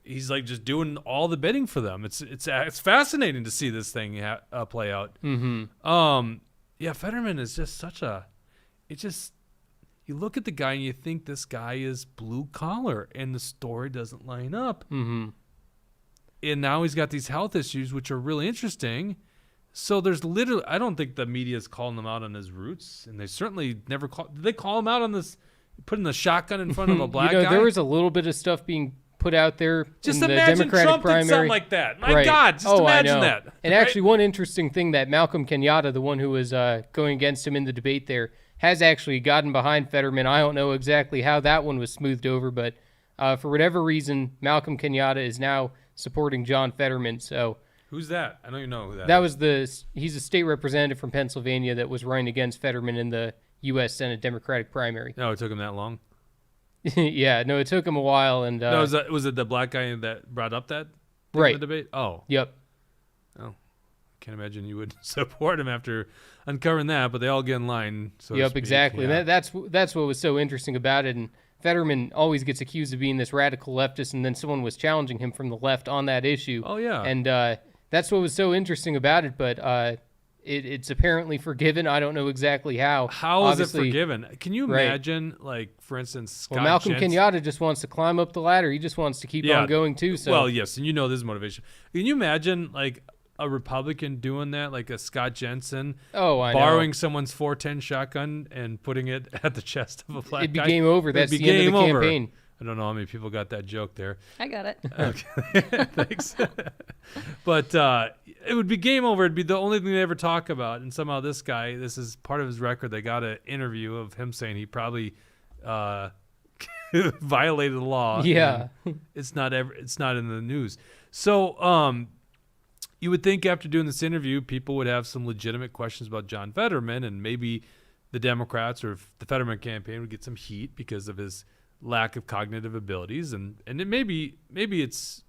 he's like just doing all the bidding for them. It's fascinating to see this thing play out. Yeah, Fetterman is just you look at the guy and you think this guy is blue collar, and the story doesn't line up. And now he's got these health issues, which are really interesting. So there's literally, I don't think the media is calling him out on his roots, and they certainly never did they call him out on this, putting the shotgun in front of a black guy? There was a little bit of stuff being put out there just in the imagine Democratic Trump primary. Did something like that. My God, just imagine that. And actually, one interesting thing that Malcolm Kenyatta, the one who was going against him in the debate there, has actually gotten behind Fetterman. I don't know exactly how that one was smoothed over, but for whatever reason, Malcolm Kenyatta is now supporting John Fetterman. So Who's that? I don't even know who that is. That was he's a state representative from Pennsylvania that was running against Fetterman in the U.S. Senate Democratic primary. No, it took him that long? Yeah, no, it took him a while. And no, was it the black guy that brought up that right. in the debate? Oh. Yep. Oh. Can't imagine you would support him after uncovering that, but they all get in line. So yep, exactly. Yeah. That's what was so interesting about it. And Fetterman always gets accused of being this radical leftist, and then someone was challenging him from the left on that issue. Oh, yeah. And that's what was so interesting about it, but it's apparently forgiven. I don't know exactly how. How is it forgiven? Can you imagine, like, for instance, Scott Malcolm Kenyatta just wants to climb up the ladder. He just wants to keep on going, too. So. Well, yes, and you know this motivation. Can you imagine, like, a Republican doing that, like a Scott Jensen, borrowing someone's 410 shotgun and putting it at the chest of a black guy? It'd be game over. That's the end of the campaign. I don't know how many people got that joke there. I got it. Okay, thanks. But it would be game over. It'd be the only thing they ever talk about. And somehow this guy, this is part of his record. They got an interview of him saying he probably violated the law. Yeah, it's not in the news. So you would think after doing this interview, people would have some legitimate questions about John Fetterman, and maybe the Democrats or the Fetterman campaign would get some heat because of his lack of cognitive abilities, and it maybe it's.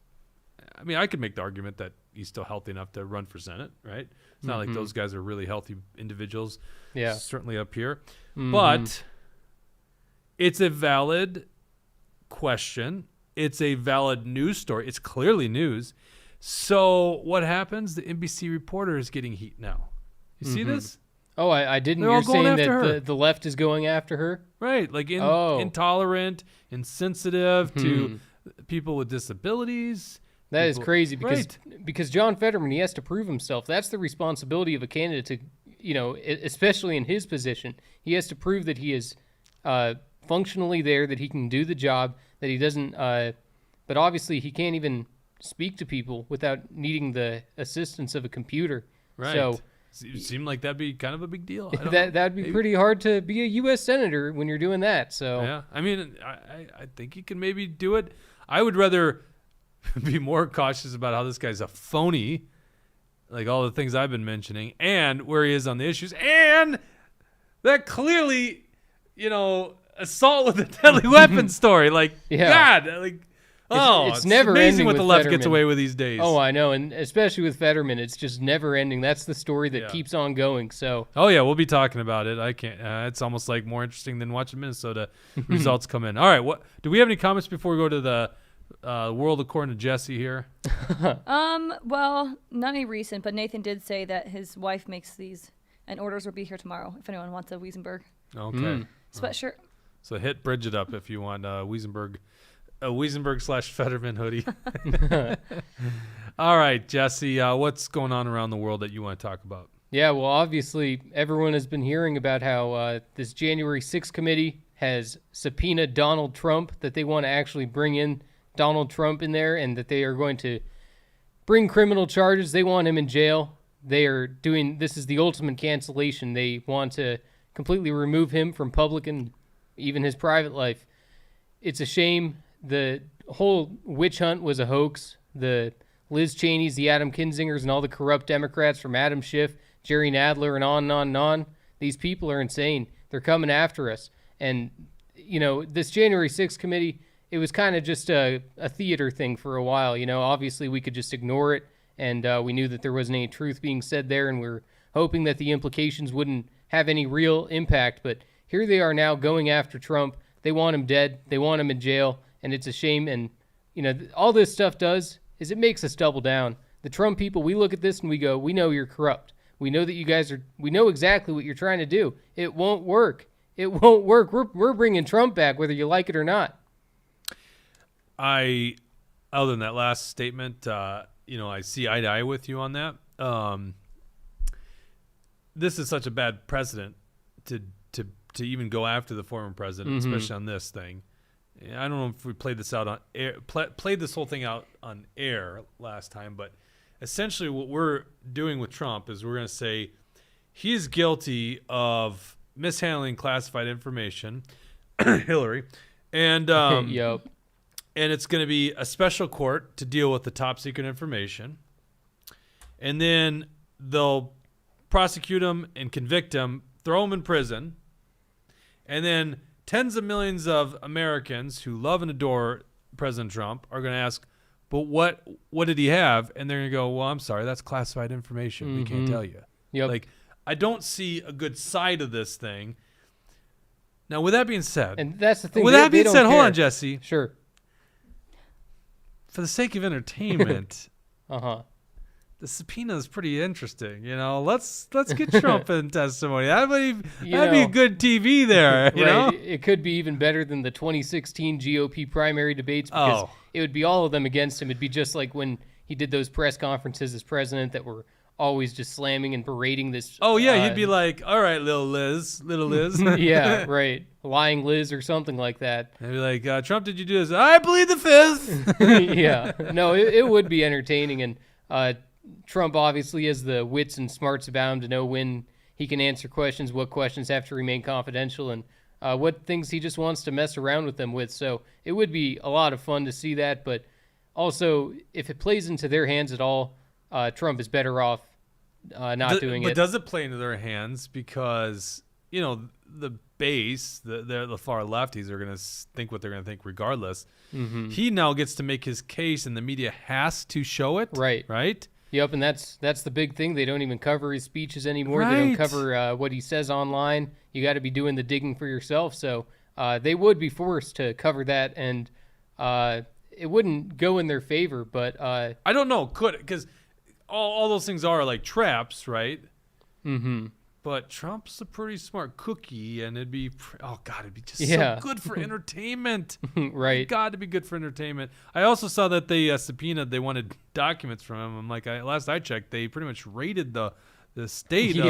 I mean, I could make the argument that he's still healthy enough to run for Senate, right? It's not like those guys are really healthy individuals. Yeah, certainly up here, but it's a valid question. It's a valid news story. It's clearly news. So what happens? The NBC reporter is getting heat now. You see this? Oh, I didn't. They're You're saying that the left is going after her? Right, like intolerant, insensitive to people with disabilities. That is crazy because John Fetterman, he has to prove himself. That's the responsibility of a candidate to, especially in his position. He has to prove that he is functionally there, that he can do the job, that he doesn't. But obviously, he can't even speak to people without needing the assistance of a computer. Right. So it seemed like that'd be kind of a big deal. That'd be pretty hard to be a U.S. senator when you're doing that. So yeah, I mean, I think he can maybe do it. I would rather be more cautious about how this guy's a phony, like all the things I've been mentioning, and where he is on the issues, and that clearly, assault with a deadly weapon story. Like, God, like. It's never amazing ending what the with left Fetterman. gets away with these days. Oh, I know, and especially with Fetterman, it's just never ending. That's the story that keeps on going. So. Oh yeah, we'll be talking about it. I can't. It's almost like more interesting than watching Minnesota results come in. All right, what do we have any comments before we go to the world according to Jesse here? Well, not any recent, but Nathan did say that his wife makes these, and orders will be here tomorrow if anyone wants a Wiesenberg. Okay. Sweatshirt. So hit Bridget up if you want Wiesenberg. A Wiesenberg/Fetterman hoodie. All right, Jesse, what's going on around the world that you want to talk about? Yeah, well, obviously, everyone has been hearing about how this January 6th committee has subpoenaed Donald Trump, that they want to actually bring in Donald Trump in there, and that they are going to bring criminal charges. They want him in jail. They are doing, this is the ultimate cancellation. They want to completely remove him from public and even his private life. It's a shame. The whole witch hunt was a hoax. The Liz Cheney's, the Adam Kinzingers, and all the corrupt Democrats from Adam Schiff, Jerry Nadler, and on and on and on. These people are insane. They're coming after us. And, this January 6th committee, it was kind of just a theater thing for a while. Obviously we could just ignore it, and we knew that there wasn't any truth being said there, and we were hoping that the implications wouldn't have any real impact. But here they are now going after Trump. They want him dead. They want him in jail. And it's a shame. And, all this stuff does is it makes us double down. The Trump people, we look at this and we go, we know you're corrupt. We know that you guys we know exactly what you're trying to do. It won't work. It won't work. We're bringing Trump back, whether you like it or not. Other than that last statement, I see eye to eye with you on that. This is such a bad precedent to even go after the former president, especially on this thing. I don't know if we played this out on air, played this whole thing out on air last time, but essentially what we're doing with Trump is we're going to say he is guilty of mishandling classified information, Hillary, and yep. And it's going to be a special court to deal with the top secret information. and then they'll prosecute him and convict him, throw him in prison, and then tens of millions of Americans who love and adore President Trump are going to ask, but what did he have? And they're going to go, well, I'm sorry, that's classified information. We can't tell you. Yep. Like, I don't see a good side of this thing. Now, with that being said, and that's the thing. With that being said, hold on, Jesse. Sure. For the sake of entertainment, the subpoena is pretty interesting. You know, let's get Trump in testimony. That'd be a good TV there. You know? It could be even better than the 2016 GOP primary debates because it would be all of them against him. It'd be just like when he did those press conferences as president that were always just slamming and berating this. Oh, yeah. He'd be like, all right, little Liz. Yeah, right. Lying Liz or something like that. They'd be like, Trump, did you do this? I plead the fifth. Yeah. No, it would be entertaining. And Trump obviously has the wits and smarts about him to know when he can answer questions, what questions have to remain confidential, and what things he just wants to mess around with them with. So it would be a lot of fun to see that. But also, if it plays into their hands at all, Trump is better off not doing it. But does it play into their hands? Because, you know, the base, the far lefties are going to think what they're going to think regardless. He now gets to make his case, and the media has to show it. Right? Yep, and that's the big thing. They don't even cover his speeches anymore. They don't cover what he says online. You got to be doing the digging for yourself. So they would be forced to cover that, and it wouldn't go in their favor. But I don't know. Could it? Because all those things are like traps, right? But Trump's a pretty smart cookie, and it'd be it'd be just so good for entertainment. Right. Got to be good for entertainment. I also saw that they subpoenaed. They wanted documents from him. I'm like, last I checked, they pretty much rated the state of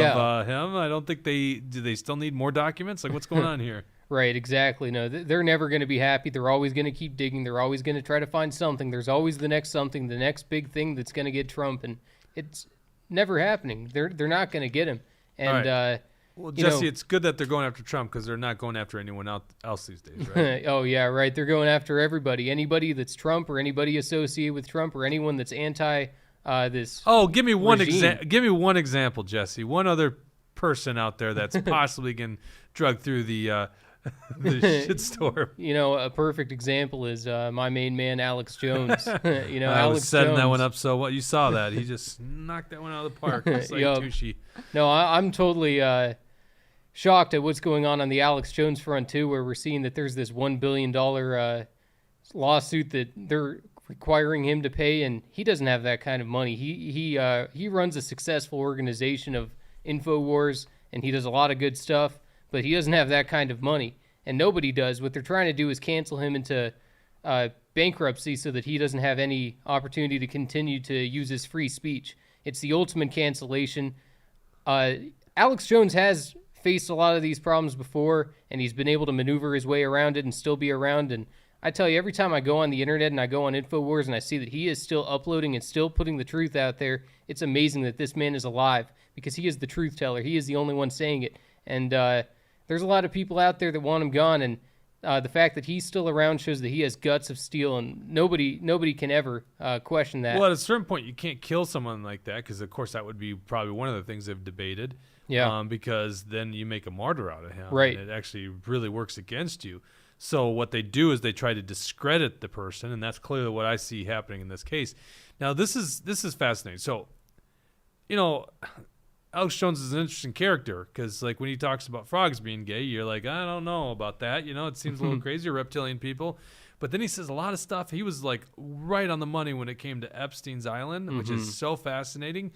him. I don't think do they still need more documents? Like, what's going on here? Right, exactly. No, they're never going to be happy. They're always going to keep digging. They're always going to try to find something. There's always the next something, the next big thing that's going to get Trump, and it's never happening. They're not going to get him. And well, Jesse, it's good that they're going after Trump because they're not going after anyone else these days, right? Oh yeah, right. They're going after everybody, anybody that's Trump or anybody associated with Trump or anyone that's anti this. Oh, give me one example, Jesse. One other person out there that's possibly getting drugged through the shitstorm. You know, a perfect example is my main man, Alex Jones. You know, I Alex was setting Jones. that one up so well. You saw that. He just knocked that one out of the park. It's like Tushy. No, I'm totally shocked at what's going on the Alex Jones front, too, where we're seeing that there's this $1 billion lawsuit that they're requiring him to pay, and he doesn't have that kind of money. He runs a successful organization of InfoWars, and he does a lot of good stuff, but he doesn't have that kind of money, and nobody does. What they're trying to do is cancel him into bankruptcy so that he doesn't have any opportunity to continue to use his free speech. It's the ultimate cancellation. Alex Jones has faced a lot of these problems before, and he's been able to maneuver his way around it and still be around. And I tell you, every time I go on the internet and I go on InfoWars and I see that he is still uploading and still putting the truth out there, it's amazing that this man is alive because he is the truth teller. He is the only one saying it. And there's a lot of people out there that want him gone, and the fact that he's still around shows that he has guts of steel, and nobody can ever question that. Well, at a certain point, you can't kill someone like that because, of course, that would be probably one of the things they've debated. Yeah. Because then you make a martyr out of him. Right. And it actually really works against you. So what they do is they try to discredit the person, and that's clearly what I see happening in this case. Now, this is fascinating. So, you know, Alex Jones is an interesting character because, like, when he talks about frogs being gay, you're like, I don't know about that. You know, it seems a little crazy, reptilian people. But then he says a lot of stuff. He was, like, right on the money when it came to Epstein's Island, which is so fascinating.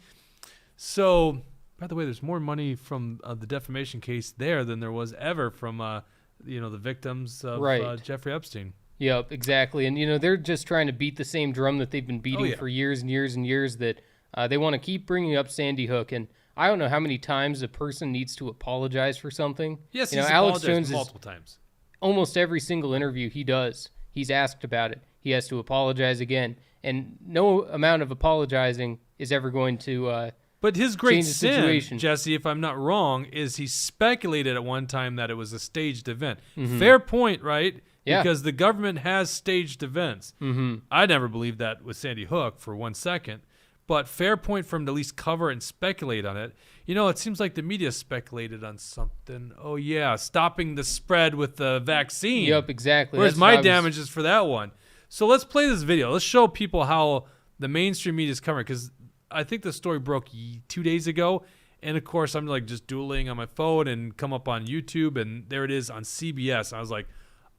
So, by the way, there's more money from the defamation case there than there was ever from, the victims of Jeffrey Epstein. Yep, exactly. And, you know, they're just trying to beat the same drum that they've been beating for years and years and years, that they want to keep bringing up Sandy Hook. And I don't know how many times a person needs to apologize for something. Yes, you know, he's Alex apologized Jones multiple times. Almost every single interview he does, he's asked about it. He has to apologize again. And no amount of apologizing is ever going to But his great change the sin, situation. Jesse, if I'm not wrong, is he speculated at one time that it was a staged event. Fair point, right? Yeah. Because the government has staged events. I never believed that with Sandy Hook for 1 second. but fair point for him to at least cover and speculate on it. You know, it seems like the media speculated on something. Oh, yeah, stopping the spread with the vaccine. Yep, exactly. Where's my damages for that one? So let's play this video. Let's show people how the mainstream media is covering, because I think the story broke 2 days ago. And, of course, I'm like just doodling on my phone and come up on YouTube, and there it is on CBS. I was like,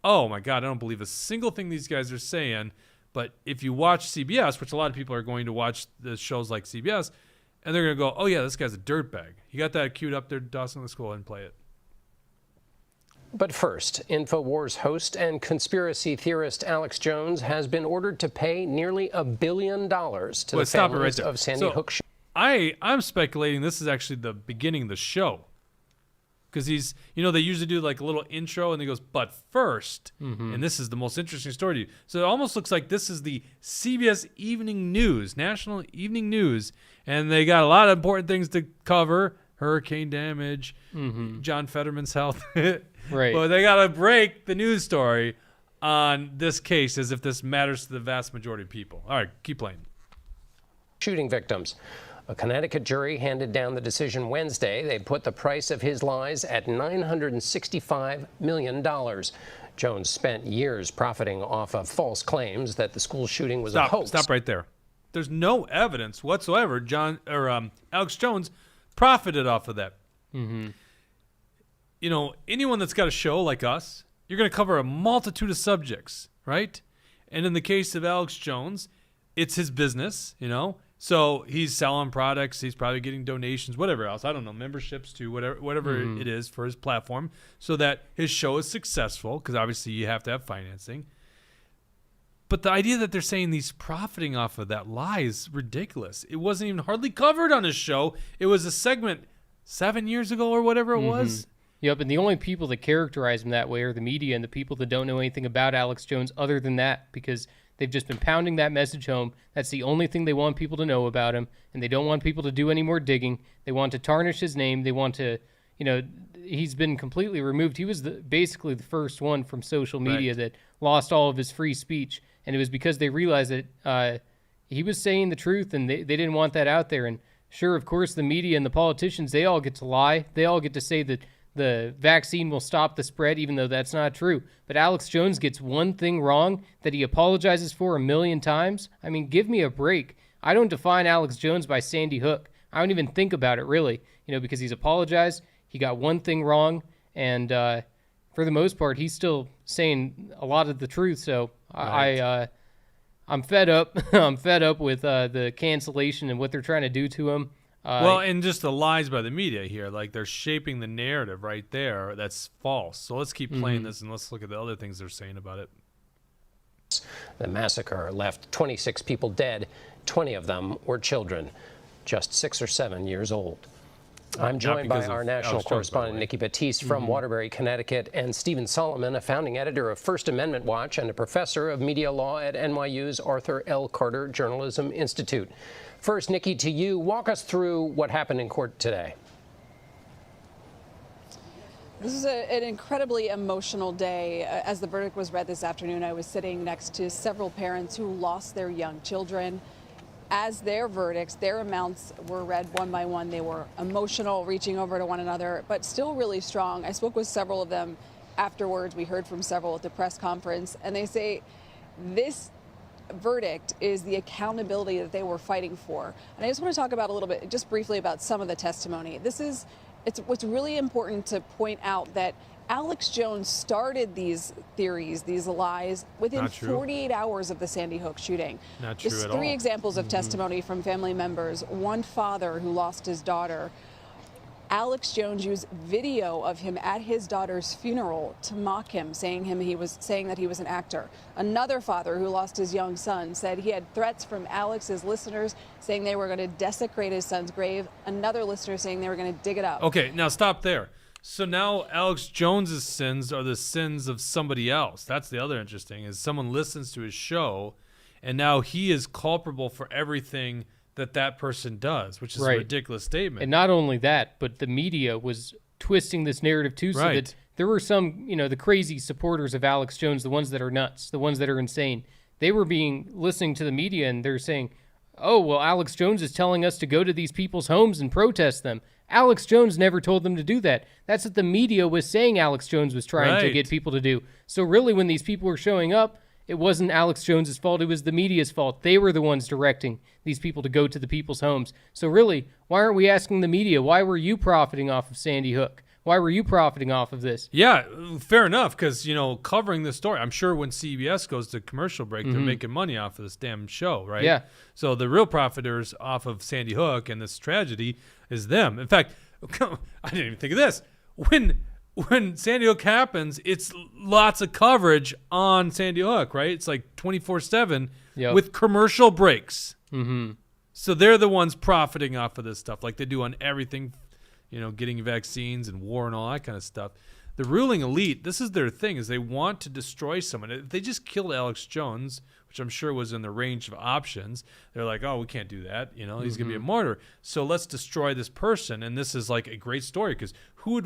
oh, my God, I don't believe a single thing these guys are saying. But if you watch CBS, which a lot of people are going to watch the shows like CBS, and they're going to go, oh, yeah, this guy's a dirtbag. You got that queued up there, Dawson? Let's go ahead and play it. But first, InfoWars host and conspiracy theorist Alex Jones has been ordered to pay nearly $1 billion to the families of Sandy Hook. I'm speculating this is actually the beginning of the show. Because he's, you know, they usually do like a little intro and he goes, but first, and this is the most interesting story to you. So it almost looks like this is the CBS Evening News, National Evening News, and they got a lot of important things to cover. Hurricane damage, John Fetterman's health. Right. But they got to break the news story on this case as if this matters to the vast majority of people. All right, keep playing. Shooting victims. A Connecticut jury handed down the decision Wednesday. They put the price of his lies at $965 million. Jones spent years profiting off of false claims that the school shooting was a hoax. Stop right there. There's no evidence whatsoever Alex Jones profited off of that. You know, anyone that's got a show like us, you're going to cover a multitude of subjects, right? And in the case of Alex Jones, it's his business, you know. So he's selling products. He's probably getting donations, whatever else. I don't know, memberships to whatever it is for his platform, so that his show is successful, because obviously you have to have financing. But the idea that they're saying he's profiting off of that lie is ridiculous. It wasn't even hardly covered on his show. It was a segment 7 years ago or whatever it was. Yep, and the only people that characterize him that way are the media and the people that don't know anything about Alex Jones other than that, because they've just been pounding that message home. That's the only thing they want people to know about him, and they don't want people to do any more digging. They want to tarnish his name. They want to, you know, he's been completely removed. He was basically the first one from social media that lost all of his free speech, and it was because they realized that he was saying the truth, and they didn't want that out there. And sure, of course, the media and the politicians, they all get to lie. They all get to say that the vaccine will stop the spread, even though that's not true. But Alex Jones gets one thing wrong that he apologizes for 1,000,000 times. I mean, give me a break. I don't define Alex Jones by Sandy Hook. I don't even think about it, really, you know, because he's apologized. He got one thing wrong, and for the most part, he's still saying a lot of the truth. So I'm fed up. I'm fed up with the cancellation and what they're trying to do to him. Well, and just the lies by the media here, like they're shaping the narrative right there that's false. So let's keep playing this, and let's look at the other things they're saying about it. The massacre left 26 people dead. 20 of them were children, just 6 or 7 years old. I'm joined by our national correspondent, Nikki Batiste, from Waterbury, Connecticut, and Stephen Solomon, a founding editor of First Amendment Watch and a professor of media law at NYU's Arthur L. Carter Journalism Institute. First, Nikki, to you, walk us through what happened in court today. This is an incredibly emotional day. As the verdict was read this afternoon, I was sitting next to several parents who lost their young children. As their verdicts, their amounts were read one by one. They were emotional, reaching over to one another, but still really strong. I spoke with several of them afterwards. We heard from several at the press conference, and they say this verdict is the accountability that they were fighting for. And I just want to talk about a little bit, just briefly, about some of the testimony. It's what's really important to point out that Alex Jones started these theories, these lies, within 48 hours of the Sandy Hook shooting. Not true Just at all. 3 examples of testimony from family members. One father who lost his daughter. Alex Jones used video of him at his daughter's funeral to mock him, saying that he was an actor. Another father who lost his young son said he had threats from Alex's listeners saying they were going to desecrate his son's grave. Another listener saying they were going to dig it up. Okay, now stop there. So now Alex Jones's sins are the sins of somebody else. That's the other interesting, is someone listens to his show, and now he is culpable for everything that person does, which is a ridiculous statement. And not only that, but the media was twisting this narrative too, so that there were some, you know, the crazy supporters of Alex Jones, the ones that are nuts, the ones that are insane. They were listening to the media, and they're saying, oh, well, Alex Jones is telling us to go to these people's homes and protest them. Alex Jones never told them to do that. That's what the media was saying Alex Jones was trying to get people to do. So really, when these people were showing up, it wasn't Alex Jones's fault. It was the media's fault. They were the ones directing these people to go to the people's homes. So really, why aren't we asking the media, why were you profiting off of Sandy Hook? Why were you profiting off of this? Yeah, fair enough, because, covering this story, I'm sure when CBS goes to commercial break, they're making money off of this damn show, right? Yeah. So the real profiteers off of Sandy Hook and this tragedy is them. In fact, I didn't even think of this. When Sandy Hook happens, it's lots of coverage on Sandy Hook, right? It's like 24/7 with commercial breaks. Mm-hmm. So they're the ones profiting off of this stuff, like they do on everything, getting vaccines and war and all that kind of stuff. The ruling elite, this is their thing, is they want to destroy someone. If they just killed Alex Jones, which I'm sure was in the range of options, they're like, oh, we can't do that. He's going to be a martyr. So let's destroy this person. And this is like a great story, because who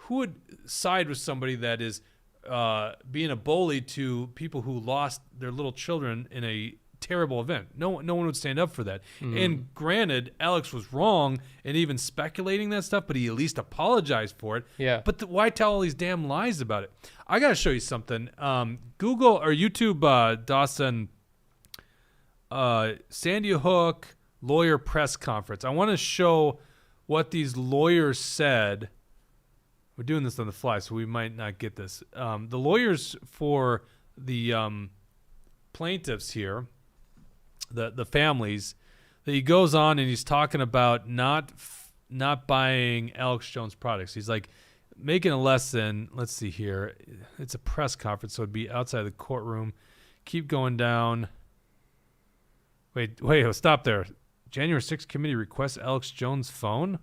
would side with somebody that is being a bully to people who lost their little children in a terrible event? No one would stand up for that. And granted, Alex was wrong in even speculating that stuff, but he at least apologized for it. Yeah. But why tell all these damn lies about it? I got to show you something. Google or YouTube, Dawson, Sandy Hook lawyer press conference. I want to show what these lawyers said. We're doing this on the fly, so we might not get this. The lawyers for the plaintiffs here, the families, that he goes on and he's talking about not buying Alex Jones products. He's like making a lesson. Let's see here. It's a press conference, so it'd be outside the courtroom. Keep going down. Wait, stop there. January 6th committee requests Alex Jones' phone.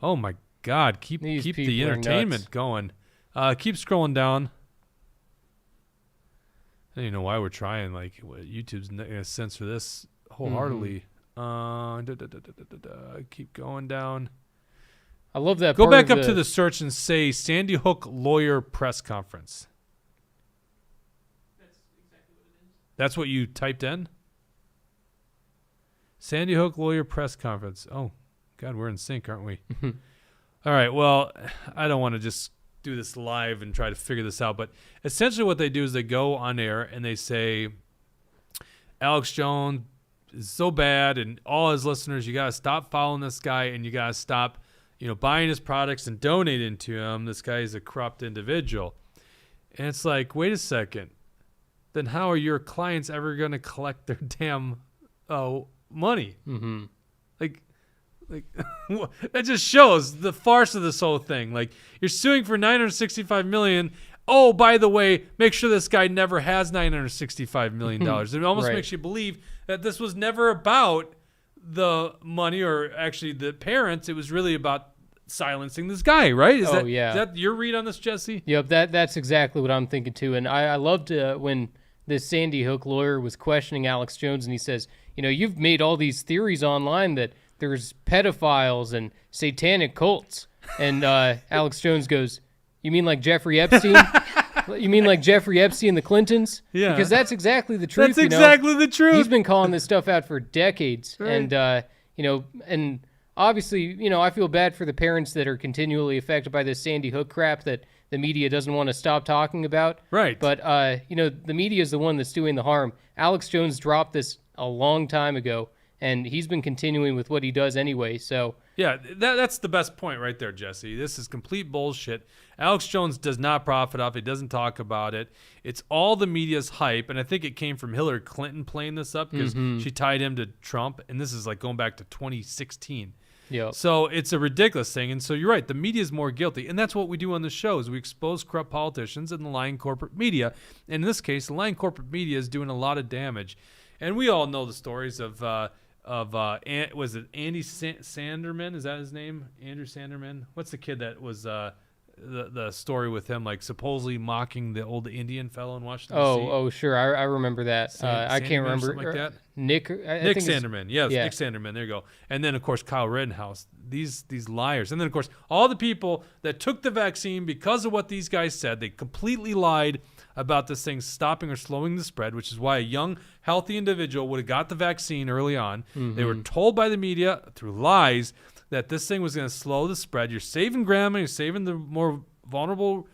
Oh my God! Keep the entertainment going. Keep scrolling down. I don't even know why we're trying. Like, YouTube's not gonna censor this wholeheartedly. Keep going down. I love that. Go back up to the search and say Sandy Hook lawyer press conference. That's exactly what it is. That's what you typed in? Sandy Hook lawyer press conference. Oh, God, we're in sync, aren't we? All right, well, I don't want to just do this live and try to figure this out, but essentially what they do is they go on air and they say, Alex Jones is so bad, and all his listeners, you got to stop following this guy, and you got to stop, buying his products and donating to him. This guy is a corrupt individual. And it's like, wait a second. Then how are your clients ever going to collect their damn money? Mm-hmm. Like that just shows the farce of this whole thing. Like, you're suing for $965 million. Oh, by the way, make sure this guy never has $965 million. It almost makes you believe that this was never about the money or actually the parents. It was really about silencing this guy, right? Is that your read on this, Jesse? Yep, that's exactly what I'm thinking too. And I loved when this Sandy Hook lawyer was questioning Alex Jones, and he says, you've made all these theories online that there's pedophiles and satanic cults. And Alex Jones goes, you mean like Jeffrey Epstein? You mean like Jeffrey Epstein and the Clintons? Yeah. Because that's exactly the truth. That's exactly the truth. He's been calling this stuff out for decades. Right. And, and obviously, I feel bad for the parents that are continually affected by this Sandy Hook crap that the media doesn't want to stop talking about. Right. But, the media is the one that's doing the harm. Alex Jones dropped this a long time ago, and he's been continuing with what he does anyway. So yeah, that's the best point right there, Jesse. This is complete bullshit. Alex Jones does not profit off it. He doesn't talk about it. It's all the media's hype, and I think it came from Hillary Clinton playing this up because she tied him to Trump, and this is like going back to 2016. Yeah. So it's a ridiculous thing, and so you're right. The media is more guilty, and that's what we do on the show is we expose corrupt politicians and the lying corporate media. And in this case, the lying corporate media is doing a lot of damage, and we all know the stories of was it Andy Sanderman? Is that his name? Andrew Sanderman? What's the kid that was the story with him, like supposedly mocking the old Indian fellow in Washington D.C.? Oh, sure. I remember that. I can't remember. Something like that? Nick Sanderman. Yes, yeah. Nick Sanderman. There you go. And then, of course, Kyle Rittenhouse. These liars. And then, of course, all the people that took the vaccine because of what these guys said. They completely lied about this thing stopping or slowing the spread, which is why a young, healthy individual would have got the vaccine early on. They were told by the media through lies that this thing was going to slow the spread. You're saving grandma, you're saving the more vulnerable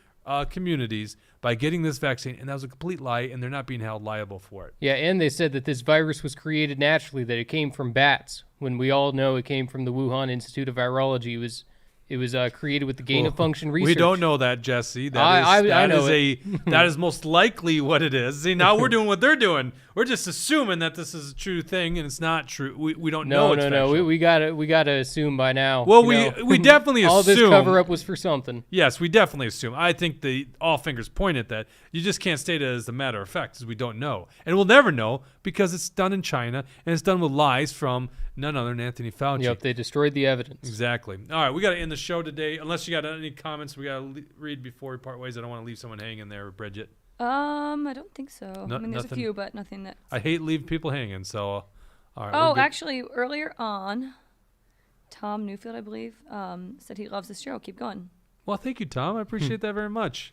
communities by getting this vaccine, and that was a complete lie, and they're not being held liable for it. Yeah, and they said that this virus was created naturally, that it came from bats, when we all know it came from the Wuhan Institute of Virology. It was created with the gain-of-function research. We don't know that, Jesse. That is most likely what it is. See, now we're doing what they're doing. We're just assuming that this is a true thing, and it's not true. We don't know. No. We gotta assume by now. Well, we definitely assume all this cover-up was for something. Yes, we definitely assume. I think all fingers point at that. You just can't state it as a matter of fact, because we don't know, and we'll never know because it's done in China and it's done with lies from none other than Anthony Fauci. Yep, they destroyed the evidence. Exactly. All right, we got to end the show today. Unless you got any comments, we got to read before we part ways. I don't want to leave someone hanging there, Bridget. I don't think so. No, I mean, there's nothing. a few, but nothing that. I hate leaving people hanging. So, all right. Oh, actually, earlier on, Tom Newfield, I believe, said he loves this show. Keep going. Well, thank you, Tom. I appreciate that very much.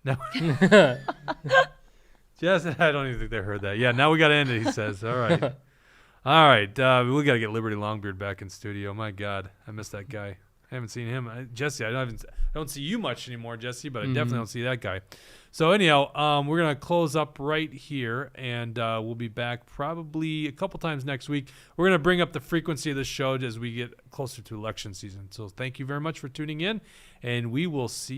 Now we got to end it. Jess, I don't even think they heard that. Yeah, now we got to end it, he says. All right. All right. We got to get Liberty Longbeard back in studio. My God, I miss that guy. I haven't seen him. Jesse, I don't see you much anymore, Jesse, but I definitely don't see that guy. So anyhow, we're going to close up right here, and we'll be back probably a couple times next week. We're going to bring up the frequency of the show as we get closer to election season. So thank you very much for tuning in, and we will see you.